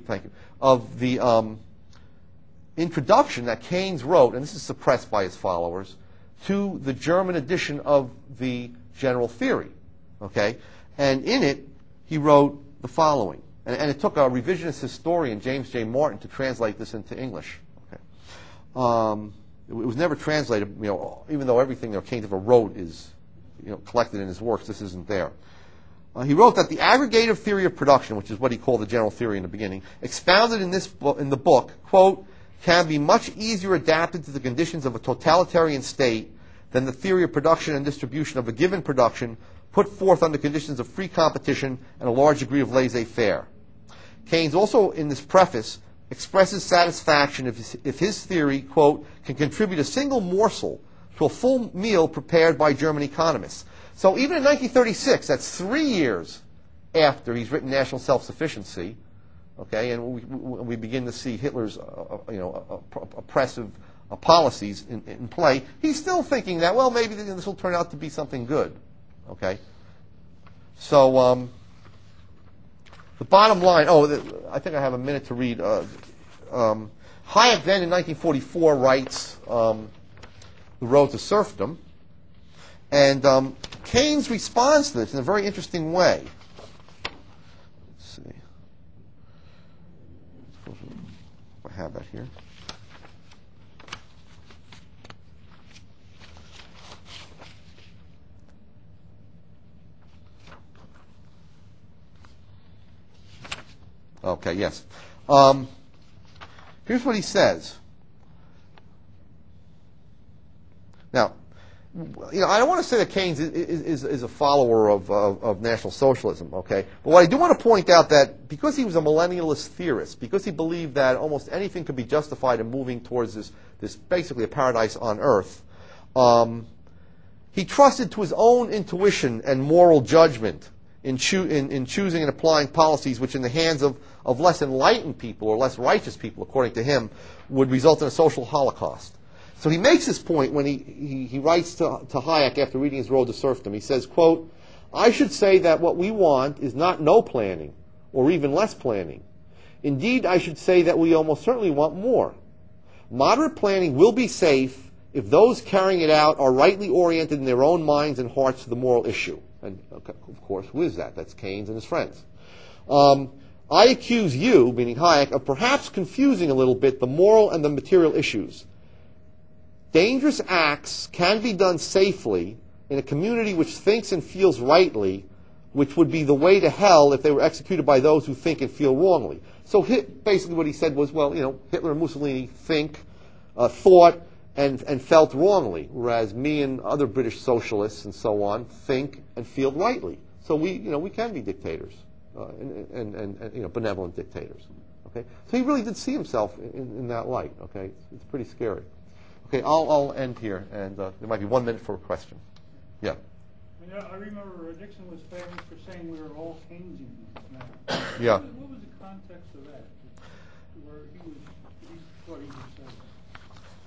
introduction that Keynes wrote, and this is suppressed by his followers, to the German edition of the General Theory. Okay, and in it he wrote the following, and it took a revisionist historian, James J. Martin, to translate this into English. Okay. It was never translated, even though everything Keynes ever wrote is, collected in his works. This isn't there. He wrote that the aggregative theory of production, which is what he called the general theory in the beginning, expounded in the book, quote, can be much easier adapted to the conditions of a totalitarian state than the theory of production and distribution of a given production put forth under conditions of free competition and a large degree of laissez-faire. Keynes also, in this preface, expresses satisfaction if his theory, quote, can contribute a single morsel to a full meal prepared by German economists. So even in 1936, that's 3 years after he's written National Self-Sufficiency, okay, and we begin to see Hitler's oppressive policies in play, he's still thinking that, well, maybe this will turn out to be something good, okay? So the bottom line, I think I have a minute to read. Hayek then in 1944 writes The Road to Serfdom, and Keynes responds to this in a very interesting way. Let's see. I have that here. Okay, yes. Here's what he says. Now, I don't want to say that Keynes is a follower of National Socialism, okay? But what I do want to point out that because he was a millennialist theorist, because he believed that almost anything could be justified in moving towards this basically a paradise on earth, he trusted to his own intuition and moral judgment in choosing and applying policies which in the hands of less enlightened people or less righteous people, according to him, would result in a social holocaust. So he makes this point when he writes to Hayek after reading his Road to Serfdom. He says, quote, "I should say that what we want is not no planning, or even less planning. Indeed, I should say that we almost certainly want more. Moderate planning will be safe if those carrying it out are rightly oriented in their own minds and hearts to the moral issue." And, of course, who is that? That's Keynes and his friends. "I accuse you," meaning Hayek, "of perhaps confusing a little bit the moral and the material issues. Dangerous acts can be done safely in a community which thinks and feels rightly, which would be the way to hell if they were executed by those who think and feel wrongly." So basically what he said was, well, Hitler and Mussolini thought and felt wrongly, whereas me and other British socialists and so on think and feel rightly. So we can be dictators and benevolent dictators. Okay, so he really did see himself in that light. Okay, it's pretty scary. Okay, I'll end here, and there might be 1 minute for a question. Yeah. I remember Dixon was famous for saying we were all Keynesians now. Yeah. What was the context of that? Where he thought he was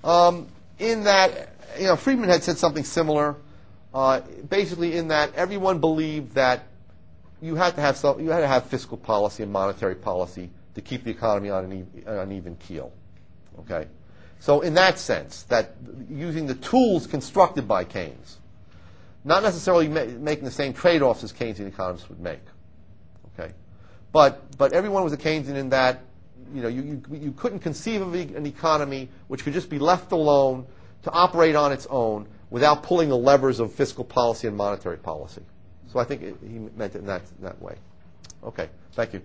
saying? In that, Friedman had said something similar. Basically, in that everyone believed that you had to have fiscal policy and monetary policy to keep the economy on an even keel. Okay. So in that sense, that using the tools constructed by Keynes, not necessarily making the same trade-offs as Keynesian economists would make, okay, but everyone was a Keynesian in that you couldn't conceive of an economy which could just be left alone to operate on its own without pulling the levers of fiscal policy and monetary policy. So I think he meant it in that way. Okay, thank you.